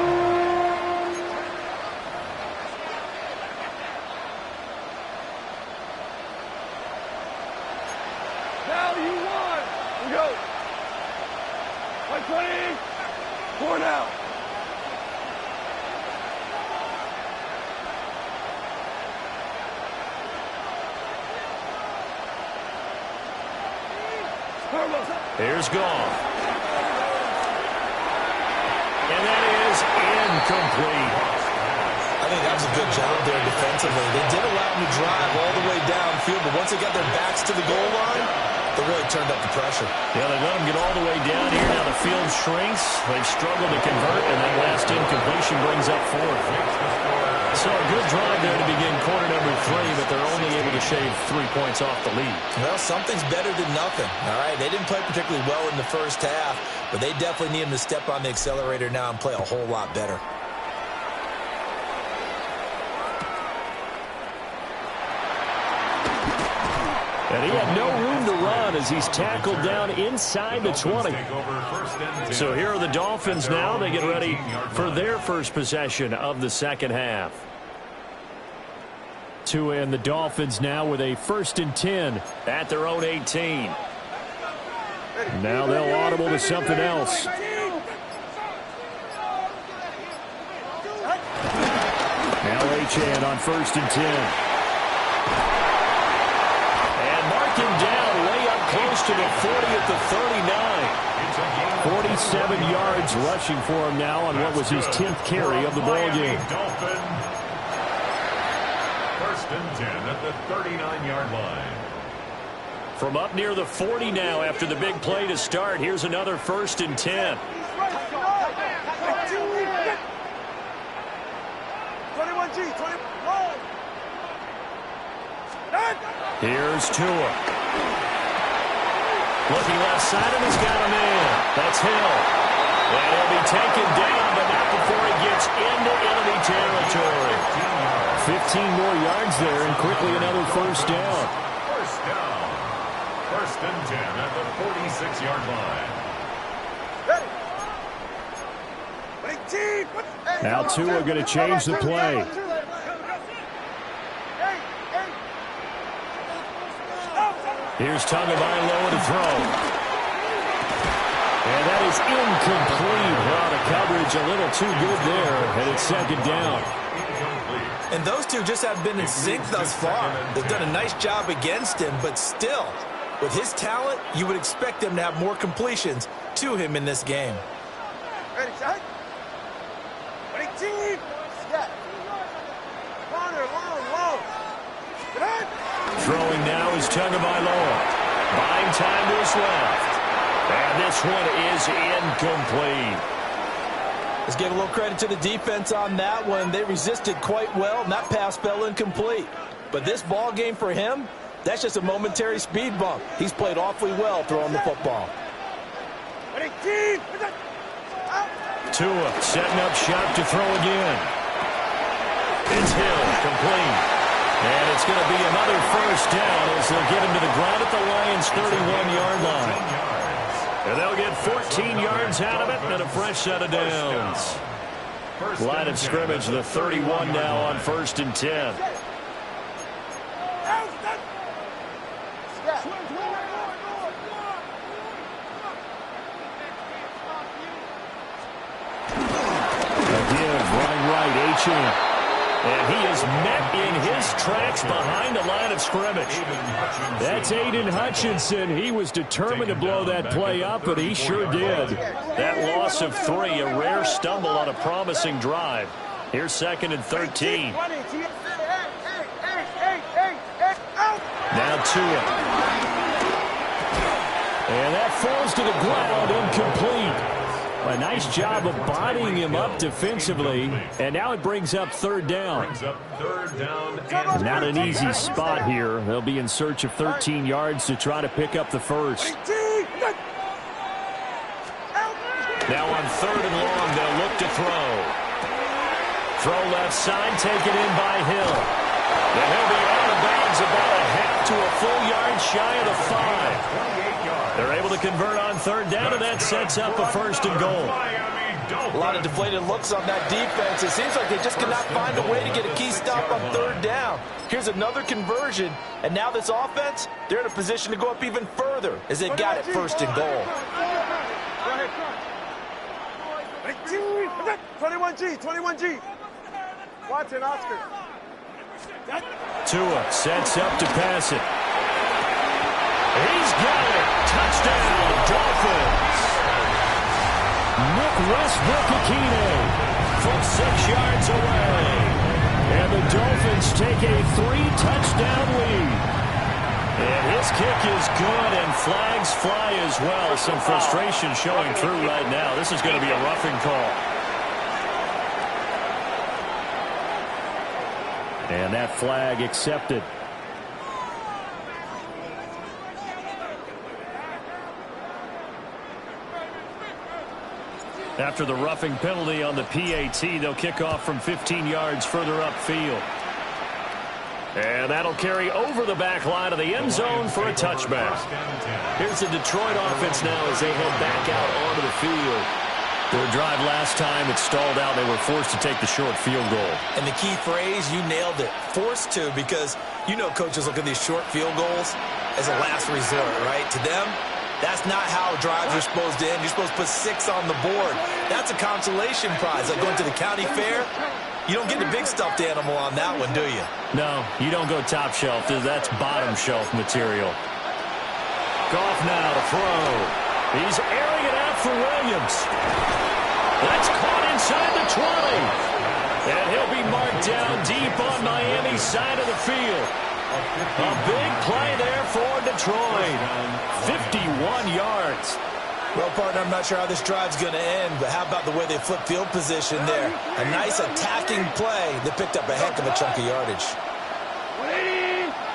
Now you won. We go. 120. 4 now. Here's Goff. And that is incomplete. I think that was a good job there defensively. They did allow him to drive all the way downfield, but once they got their backs to the goal line, they really turned up the pressure. Yeah, they let him get all the way down here. Now the field shrinks. They've struggled to convert, and that last incompletion brings up 4th. So a good drive there to begin quarter number 3, but they're only able to shave 3 points off the lead. Well, something's better than nothing. All right, they didn't play particularly well in the first half, but they definitely need him to step on the accelerator now and play a whole lot better. And he had no room to run as he's tackled down inside the 20. So here are the Dolphins now. They get ready for their first possession of the second half. And the Dolphins now with a 1st and 10 at their own 18. Now they'll audible to something else. Now Achane on 1st and 10. Him down way up close to the 40 at the 39. 47 yards rushing for him now on what was his 10th carry of the ball game. 1st and 10 at the 39-yard line. From up near the 40 now after the big play to start. Here's another 1st and 10. 21G, 21. Here's Tua. Looking left side, and he's got him in. That's Hill. And he'll be taken down, but not before he gets into enemy territory. 15 more yards there, and quickly another first down. First down. First and 10 at the 46-yard line. Now Tua going to change the play. Here's Tagovailoa to throw. And that is incomplete. Well, the coverage a little too good there, and it's second down. And those two just have been in sync thus far. They've done a nice job against him, but still, with his talent, you would expect them to have more completions to him in this game. Ready, shot. Ready, team. Step. Corner, long. Throwing now is Tagovailoa. Buying time to his left. And this one is incomplete. Let's give a little credit to the defense on that one. They resisted quite well, and that pass fell incomplete. But this ball game for him, that's just a momentary speed bump. He's played awfully well throwing the football. Tua setting up shop to throw again. It's Hill, complete. And it's going to be another first down as they'll get him to the ground at the Lions' 31-yard line. And they'll get 14 yards out of it and a fresh set of downs. Line of scrimmage, the 31 now on 1st and 10. Again, running right, H.M. And he is met in his tracks behind the line of scrimmage. That's Aiden Hutchinson. He was determined to blow that play up, but he sure did. That loss of 3, a rare stumble on a promising drive. Here's 2nd and 13. Now Tua. And that falls to the ground, incomplete. A nice job of bodying him up defensively, and now it brings up 3rd down. Not an easy spot here. They'll be in search of 13 yards to try to pick up the first. Now on 3rd and long, they'll look to throw. Throw left side, taken in by Hill. And he'll be out of bounds about a half to a full yard shy of the 5. They're able to convert on 3rd down, and that sets up a 1st and goal. A lot of deflated looks on that defense. It seems like they just cannot find a way to get a key stop on 3rd down. Here's another conversion, and now this offense, they're in a position to go up even further as they've got it 1st and goal. 21G. Watson, Oscar. Tua sets up to pass it. He's got it. Touchdown, Dolphins. Nick Westbrook-Akine from 6 yards away. And the Dolphins take a 3-touchdown lead. And his kick is good, and flags fly as well. Some frustration showing through right now. This is going to be a roughing call. And that flag accepted. After the roughing penalty on the PAT, they'll kick off from 15 yards further upfield. And that'll carry over the back line of the end zone for a touchback. Here's the Detroit offense now as they head back out onto the field. Their drive last time, it stalled out. They were forced to take the short field goal. And the key phrase, you nailed it. Forced to, because you know coaches look at these short field goals as a last resort, right? To them, that's not how drives are supposed to end. You're supposed to put 6 on the board. That's a consolation prize. Like going to the county fair, you don't get the big stuffed animal on that one, do you? No, you don't go top shelf. That's bottom shelf material. Goff now to throw. He's airing it out for Williams. That's caught inside the 20. And he'll be marked down deep on Miami's side of the field. A big play there for Detroit. 51 yards. Well, partner, I'm not sure how this drive's going to end, but how about the way they flip field position there? A nice attacking play that picked up a heck of a chunk of yardage.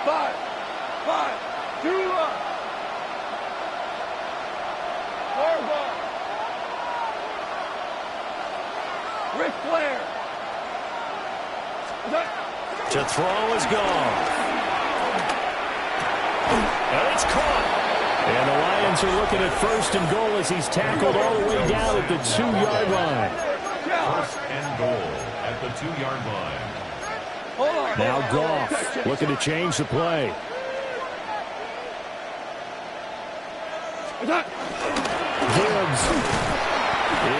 5, 2, Ric Flair. To throw is gone. And it's caught. And the Lions are looking at 1st and goal as he's tackled all the way down at the 2-yard line. 1st and goal at the 2-yard line. Now Goff looking to change the play. Gibbs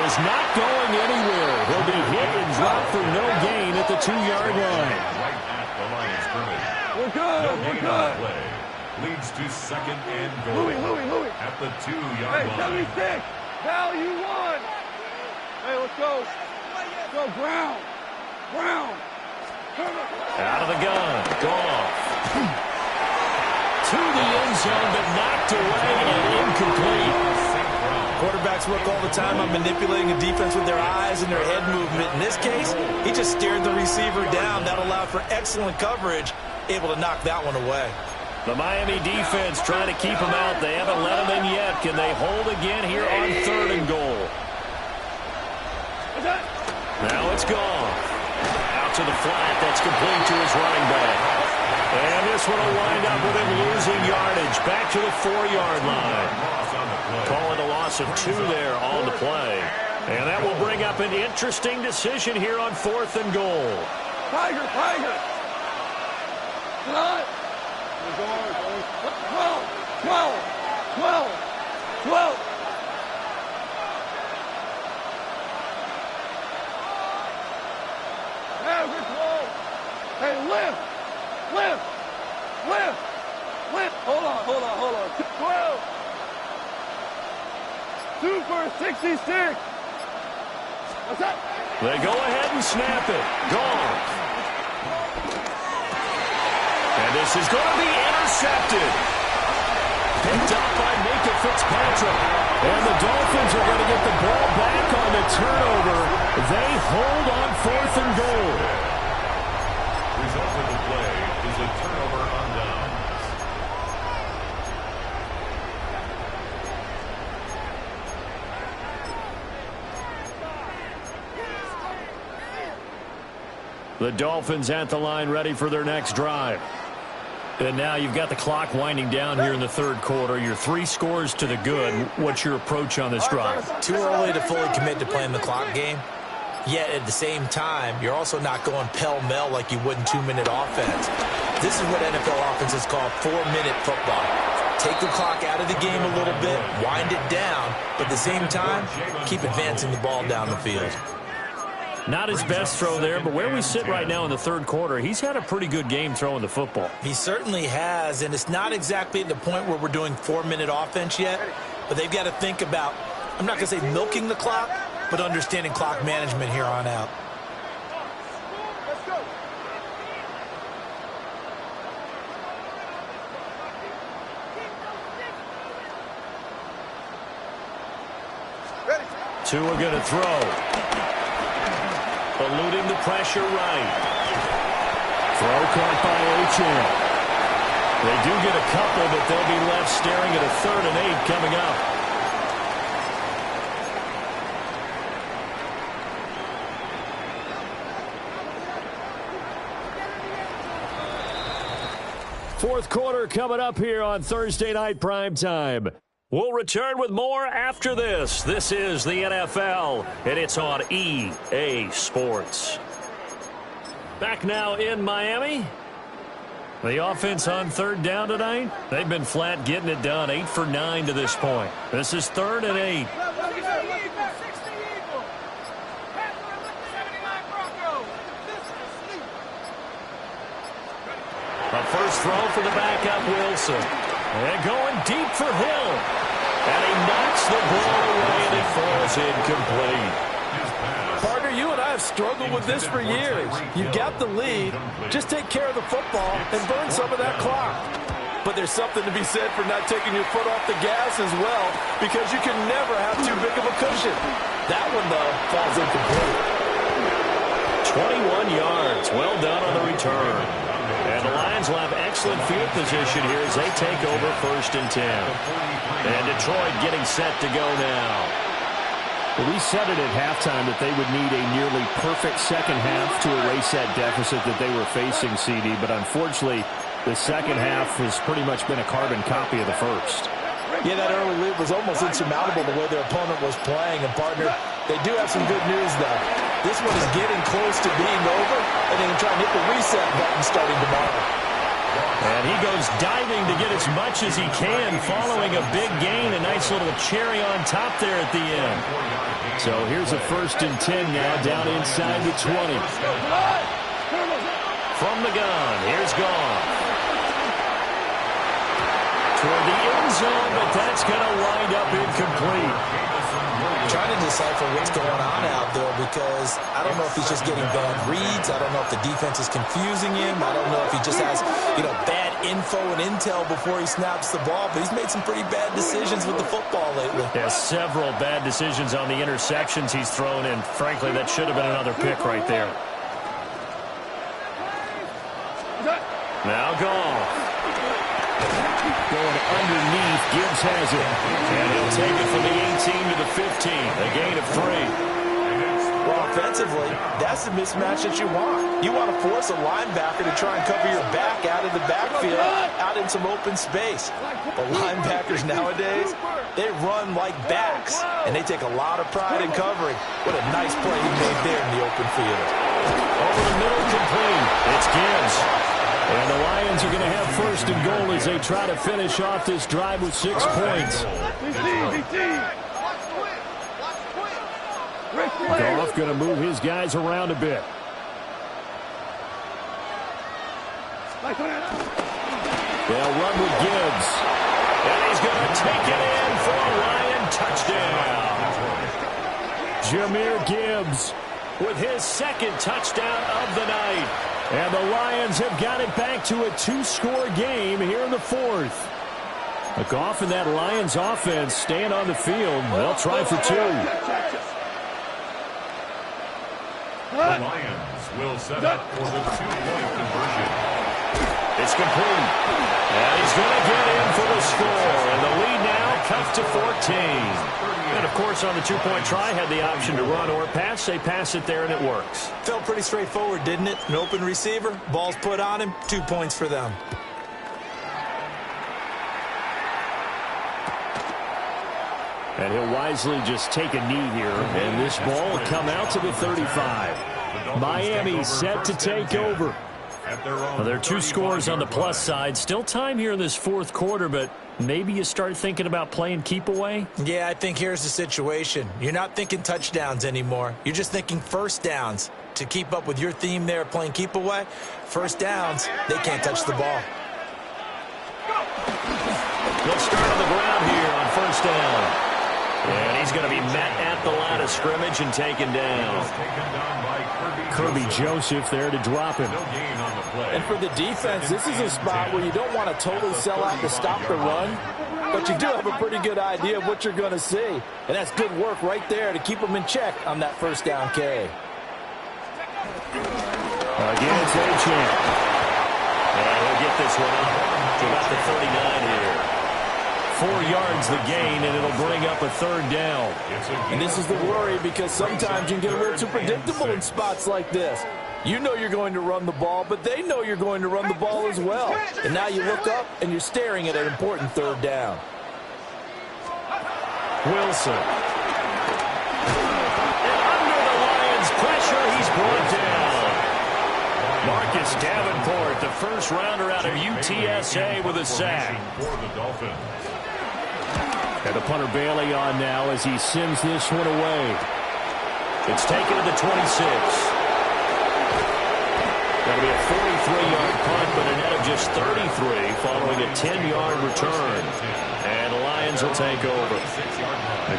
is not going anywhere. He'll be hit and dropped for no gain at the 2-yard line. Right at the line of scrimmage. We're good. No We're gain on good. the play. Leads to 2nd and goal. Louis. At the 2-yard line. 76. Value 1. Hey, let's go. Let's go, Brown. Out of the gun. Goff. To the end zone, but knocked away and incomplete. Quarterbacks work all the time on manipulating a defense with their eyes and their head movement. In this case, he just stared the receiver down. That allowed for excellent coverage, able to knock that one away. The Miami defense trying to keep him out. They haven't let him in yet. Can they hold again here on 3rd and goal? Now it's gone. Out to the flat. That's complete to his running back. And this one will wind up with him losing yardage. Back to the 4-yard line. Call it a loss of 2 there on the play. And that will bring up an interesting decision here on 4th and goal. Tiger. 12. Hey, lift. Hold on. 12. 2 for 66. What's that? They go ahead and snap it. Gone. And this is going to be intercepted. Picked up by Mika Fitzpatrick. And the Dolphins are going to get the ball back on the turnover. They hold on 4th and goal. Result of the play is a turnover on downs. The Dolphins at the line ready for their next drive. And now you've got the clock winding down here in the 3rd quarter. You're 3 scores to the good. What's your approach on this drive? Too early to fully commit to playing the clock game. Yet at the same time, you're also not going pell-mell like you would in 2-minute offense. This is what NFL offenses call 4-minute football. Take the clock out of the game a little bit, wind it down, but at the same time, keep advancing the ball down the field. Not his best throw there, but where we sit right now in the 3rd quarter, he's had a pretty good game throwing the football. He certainly has, and it's not exactly at the point where we're doing 4-minute offense yet, but they've got to think about, I'm not going to say milking the clock, but understanding clock management here on out. Tua going to throw. Eluding the pressure right. Throw caught by Achane. They do get a couple, but they'll be left staring at a 3rd and 8 coming up. Fourth quarter coming up here on Thursday Night Primetime. We'll return with more after this. This is the NFL, and it's on EA Sports. Back now in Miami. The offense on 3rd down tonight. They've been flat getting it done, 8 for 9 to this point. This is 3rd and 8. A first throw for the backup, Wilson. And going deep for Hill. And he knocks the ball away, and it falls incomplete. Partner, you and I have struggled with this for years. You've got the lead. Just take care of the football and burn some of that clock. But there's something to be said for not taking your foot off the gas as well, because you can never have too big of a cushion. That one, though, falls incomplete. 21 yards. Well done on the return. And the Lions will have excellent field position here as they take over 1st and 10. And Detroit getting set to go now. Well, we said it at halftime that they would need a nearly perfect second half to erase that deficit that they were facing, CD. But unfortunately, the second half has pretty much been a carbon copy of the first. Yeah, that early lead was almost insurmountable the way their opponent was playing. And, partner, they do have some good news, though. This one is getting close to being over, and they can try and hit the reset button starting tomorrow. And he goes diving to get as much as he can, following a big gain. A nice little cherry on top there at the end. So here's a 1st and 10 now, down inside the 20. From the gun, here's Goff. Toward the end zone, but that's going to wind up incomplete. Trying to decipher what's going on out there because I don't know if he's just getting bad reads. I don't know if the defense is confusing him. I don't know if he just has, bad info and intel before he snaps the ball. But he's made some pretty bad decisions with the football lately. Yeah, several bad decisions on the interceptions he's thrown in. Frankly, that should have been another pick right there. Now Goff. Going underneath, Gibbs has it. And he'll take it from the 18 to the 15. A gain of 3. Well, offensively, that's the mismatch that you want. You want to force a linebacker to try and cover your back out of the backfield, out in some open space. The linebackers nowadays, they run like backs, and they take a lot of pride in covering. What a nice play he made there in the open field. Over the middle, complete. It's Gibbs. And the Lions are going to have 1st and goal as they try to finish off this drive with 6 points. Goff going to move his guys around a bit. They'll run with Gibbs. And he's going to take it in for a Lion touchdown. Jahmyr Gibbs with his 2nd touchdown of the night. And the Lions have got it back to a 2-score game here in the 4th. Goff and that Lions offense staying on the field. They'll try for 2. The Lions will set up for the 2-point conversion. It's complete. And he's going to get in for the score. And the lead now cut to 14. And, of course, on the 2-point try, had the option to run or pass. They pass it there, and it works. Felt pretty straightforward, didn't it? An open receiver, ball's put on him, 2 points for them. And he'll wisely just take a knee here, and this ball will come out to the 35. Miami set to take over. Well, there are 2 scores on the plus side. Still time here in this 4th quarter, but maybe you start thinking about playing keep away? Yeah, I think here's the situation. You're not thinking touchdowns anymore. You're just thinking 1st downs. To keep up with your theme there, playing keep away, 1st downs, they can't touch the ball. They'll start on the ground here on 1st down. And he's going to be met at the line of scrimmage and taken down. Kirby Joseph there to drop him. And for the defense, this is a spot where you don't want to totally sell out to stop the run, but you do have a pretty good idea of what you're going to see. And that's good work right there to keep them in check on that 1st down carry. Again, it's Achane. And he'll get this one up to about the 39 here. 4 yards the gain, and it'll bring up a 3rd down. And this is the worry because sometimes you can get a little too predictable in spots like this. You know you're going to run the ball, but they know you're going to run the ball as well. And now you look up, and you're staring at an important 3rd down. Wilson. And under the Lions' pressure, he's brought down. Marcus Davenport, the 1st rounder out of UTSA with a sack. And the punter Bailey on now as he sends this one away. It's taken to the 26. That'll be a 43-yard punt, but a net of just 33 following a 10-yard return. And the Lions will take over.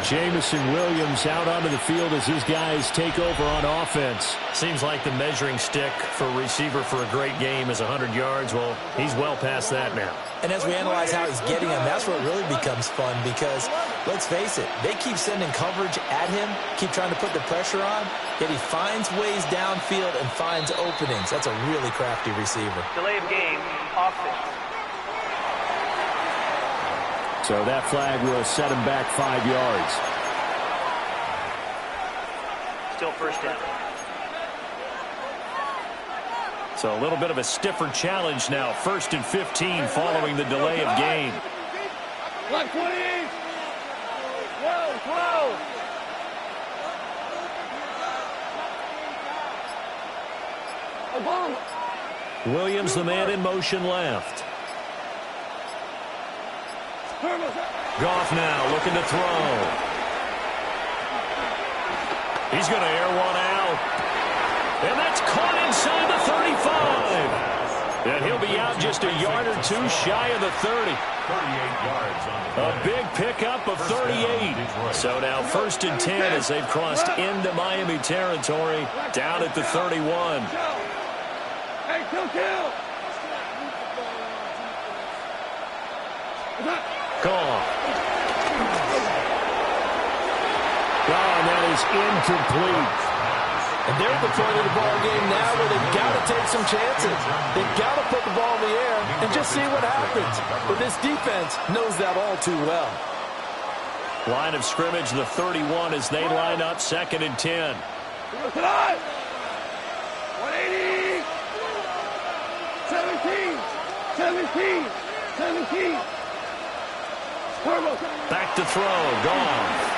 Jamison Williams out onto the field as his guys take over on offense. Seems like the measuring stick for a receiver for a great game is 100 yards. Well, he's well past that now. And as we analyze how he's getting them, that's where it really becomes fun because, let's face it, they keep sending coverage at him, keep trying to put the pressure on, yet he finds ways downfield and finds openings. That's a really crafty receiver. Delay of game, offense. So that flag will set him back 5 yards. Still first down. So a little bit of a stiffer challenge now. 1st and 15 following the delay of game. Block 20. Whoa. Williams, the man in motion left. Goff now looking to throw. He's going to air one out. And that's caught inside the 35. And he'll be out just a yard or two shy of the 30. 38 yards on the A big pickup of 38. So now 1st and 10 as they've crossed into Miami territory, down at the 31. Hey, kill. Goff. And that is incomplete. And they're at the point of the ball game now where they've got to take some chances. They've got to put the ball in the air and just see what happens. But this defense knows that all too well. Line of scrimmage, the 31 as they line up 2nd and 10. 180. 17. Back to throw. Gone.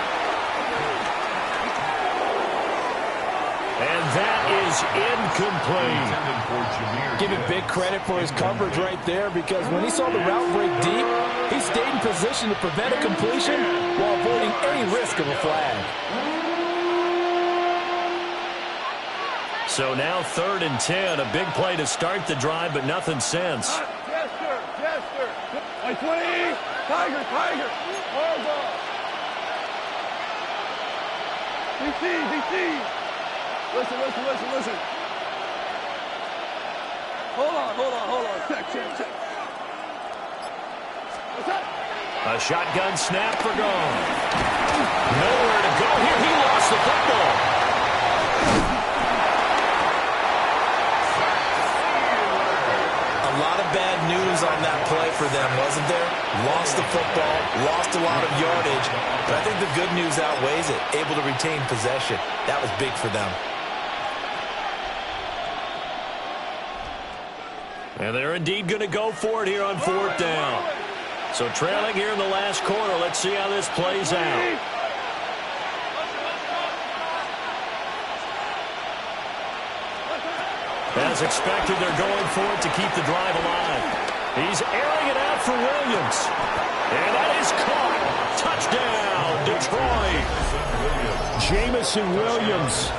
And that is incomplete. Give him big credit for his coverage right there, because when he saw the route break deep, he stayed in position to prevent a completion while avoiding any risk of a flag. So now 3rd and 10. A big play to start the drive, but nothing since. Chester. 20. Tiger. Hold on. DC. Listen. Hold on. Check. What's that? A shotgun snap for Gone. Nowhere to go here. He lost the football. A lot of bad news on that play for them, wasn't there? Lost the football, lost a lot of yardage, but I think the good news outweighs it. Able to retain possession. That was big for them. And they're indeed going to go for it here on 4th down. So trailing here in the last quarter. Let's see how this plays out. As expected, they're going for it to keep the drive alive. He's airing it out for Williams. And that is caught. Touchdown, Detroit. Jamison Williams,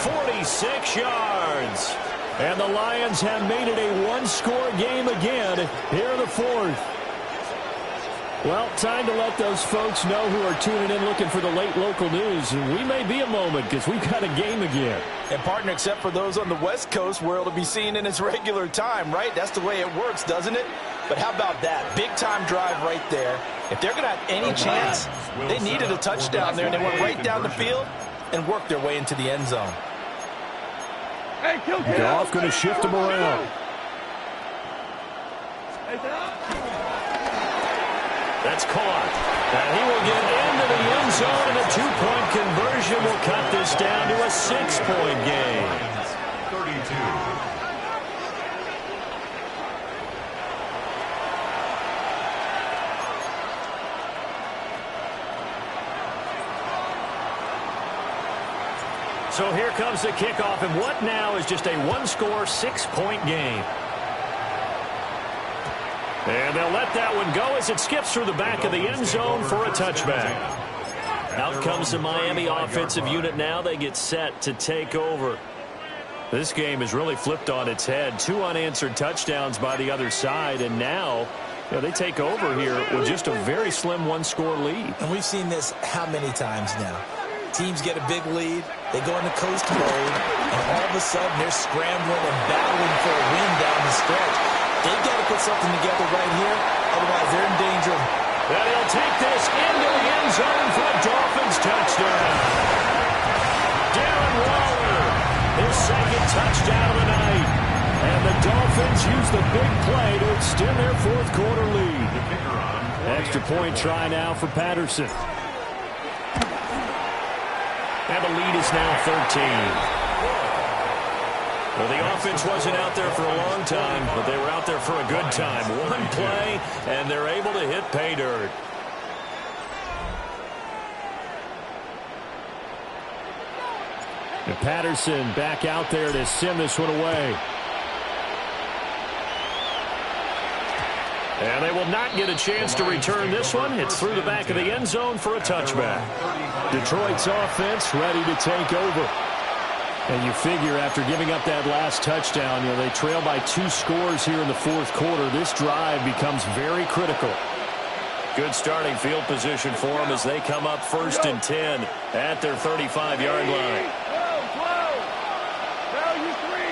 46 yards. And the Lions have made it a one-score game again here in the 4th. Well, time to let those folks know who are tuning in looking for the late local news. We may be a moment because we've got a game again. And, partner, except for those on the West Coast where it'll be seen in its regular time, right? That's the way it works, doesn't it? But how about that? Big-time drive right there. If they're going to have any chance, they needed a touchdown there, and they went right down the field and worked their way into the end zone. Goff going to shift him around. That's caught. And he will get into the end zone, and a 2-point conversion will cut this down to a 6-point game. 32. So here comes the kickoff, and what now is just a one-score, 6-point game. And they'll let that one go as it skips through the back of the end zone for a touchback. Out comes the Miami offensive unit now. They get set to take over. This game is really flipped on its head. 2 unanswered touchdowns by the other side, and now they take over here with just a very slim one-score lead. And we've seen this how many times now? Teams get a big lead, they go into coast mode, and all of a sudden they're scrambling and battling for a win down the stretch. They've got to put something together right here, otherwise they're in danger. And he'll take this into the end zone for a Dolphins touchdown. Darren Waller, his 2nd touchdown of the night. And the Dolphins use the big play to extend their 4th quarter lead. Extra point try now for Patterson. And the lead is now 13. Well, the offense wasn't out there for a long time, but they were out there for a good time. One play, and they're able to hit pay dirt. And Patterson back out there to send this one away. And they will not get a chance to return this one. It's through the back of the end zone for a touchback. Detroit's offense ready to take over. And you figure after giving up that last touchdown, they trail by 2 scores here in the fourth quarter. This drive becomes very critical. Good starting field position for them as they come up 1st and 10 at their 35-yard line. Value three,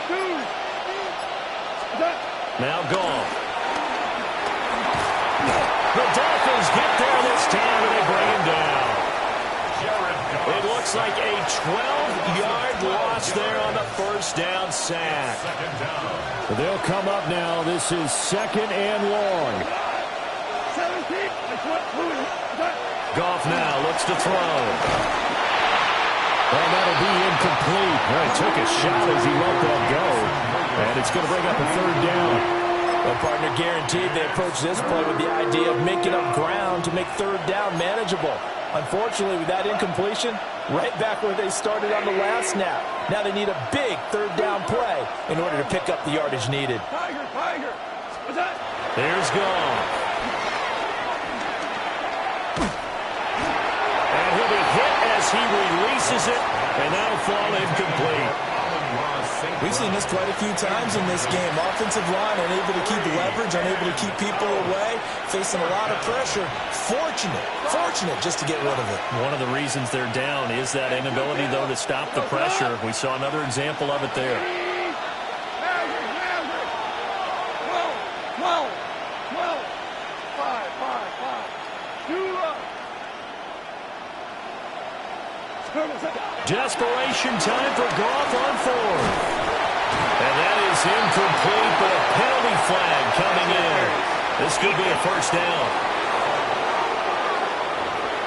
two. Now Goff. The Dolphins get there this time, and they bring him down. It looks like a 12-yard loss there on the first down sack. They'll come up now. This is 2nd and long. Goff now looks to throw. And that'll be incomplete. He took a shot as he let that go. And it's going to bring up a 3rd down. Well, partner, guaranteed they approach this play with the idea of making up ground to make 3rd down manageable. Unfortunately, with that incompletion, right back where they started on the last snap. Now they need a big 3rd down play in order to pick up the yardage needed. Tiger. There's Goff. And he'll be hit as he releases it, and that'll fall incomplete. We've seen this quite a few times in this game. Offensive line unable to keep leverage, unable to keep people away, facing a lot of pressure. Fortunate just to get rid of it. One of the reasons they're down is that inability, though, to stop the pressure. We saw another example of it there. Desperation time for Goff on 4th. And that is incomplete, but a penalty flag coming in. This could be a 1st down.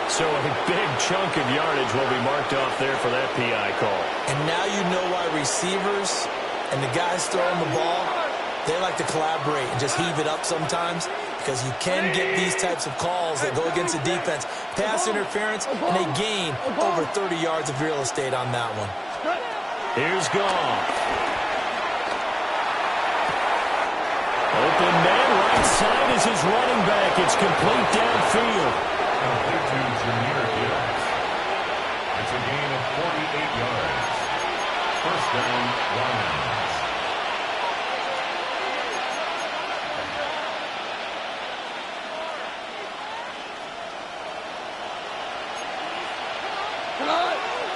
So a big chunk of yardage will be marked off there for that PI call. And now you know why receivers and the guys throwing the ball, they like to collaborate and just heave it up sometimes, because you can get these types of calls that go against the defense. Pass interference, and they gain over 30 yards of real estate on that one. Here's Goff. Open man, right side is his running back. It's complete downfield. Complete to Jameer Gibbs. It's a gain of 48 yards. 1st down, Lions.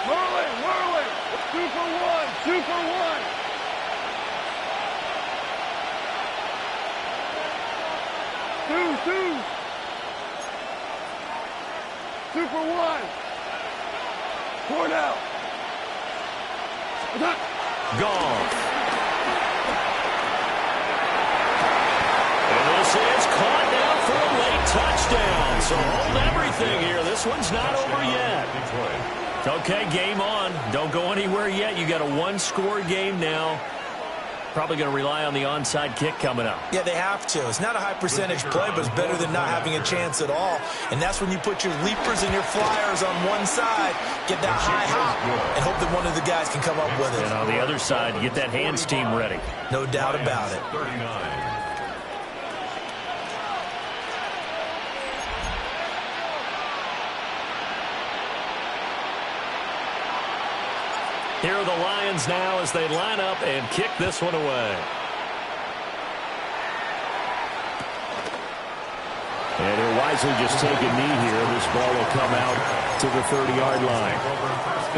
Whirling. 2 for 1. 2 for 1. Cornell. Goff. And this is caught down for a late touchdown. So hold everything here. This one's not over yet. Okay, game on. Don't go anywhere yet. You got a 1-score game now. Probably going to rely on the onside kick coming up. Yeah, they have to. It's not a high percentage play, but it's better than not having a chance at all. And that's when you put your leapers and your flyers on one side, get that high hop, and hope that one of the guys can come up with it. And on the other side, get that hands team ready. No doubt about it. 39. Here are the Lions now as they line up and kick this one away. And he'll wisely just take a knee here. This ball will come out to the 30-yard line.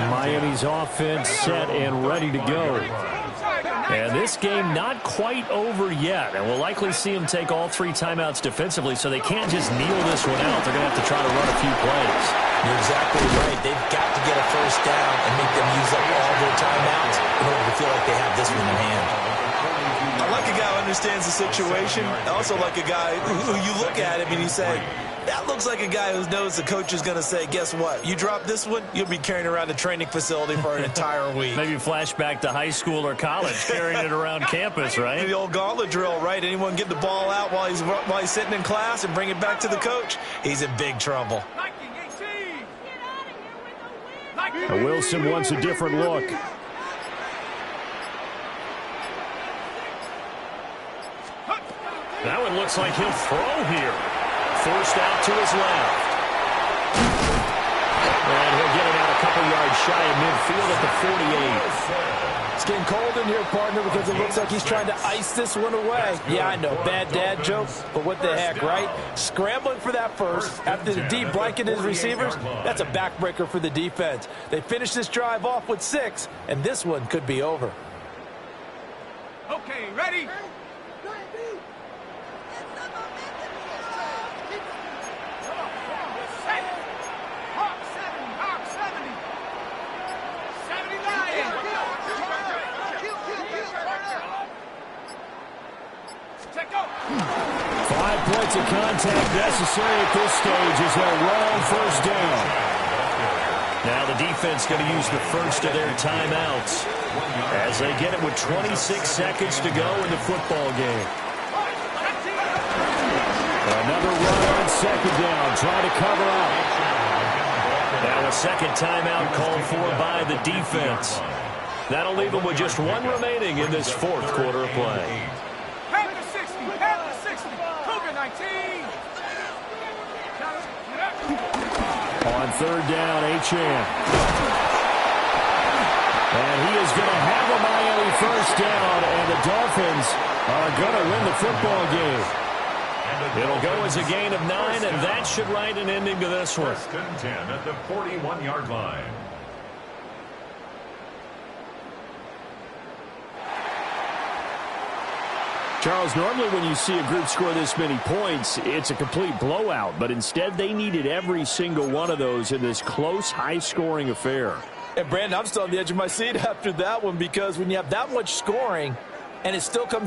Miami's offense set and ready to go. And this game not quite over yet. And we'll likely see them take all 3 timeouts defensively, so they can't just kneel this one out. They're going to have to try to run a few plays. You're exactly right. They've got to get a 1st down and make them use up all their timeouts in order to feel like they have this one in hand. I like a guy who understands the situation. I also like a guy who you look at him and you say, that looks like a guy who knows the coach is going to say, guess what? You drop this one, you'll be carrying around the training facility for an entire week. Maybe flashback to high school or college, carrying it around campus, right? The old gauntlet drill, right? Anyone get the ball out while he's sitting in class and bring it back to the coach? He's in big trouble. Wilson wants a different look. That one looks like he'll throw here. Forced out to his left. And he'll get it out a couple yards shy of midfield at the 48. It's getting cold in here, partner, because it looks like he's trying to ice this one away. Yeah, I know, bad dad joke, but what the heck, right? Scrambling for that first after the D blanketed his receivers, that's a backbreaker for the defense. They finish this drive off with 6, and this one could be over. Okay, ready? Points of contact necessary at this stage as they'll run first down. Now the defense going to use the first of their timeouts as they get it with 26 seconds to go in the football game. Another run on second down, trying to cover up. Now a second timeout called for by the defense. That'll leave them with just one remaining in this fourth quarter of play. On third down, Achane. And he is going to have a Miami first down, and the Dolphins are going to win the football game. It'll go as a gain of 9, and that should write an ending to this one. First and 10 at the 41-yard line. Charles, normally when you see a group score this many points, it's a complete blowout. But instead, they needed every single one of those in this close, high-scoring affair. And, Brandon, I'm still on the edge of my seat after that one because when you have that much scoring and it still comes down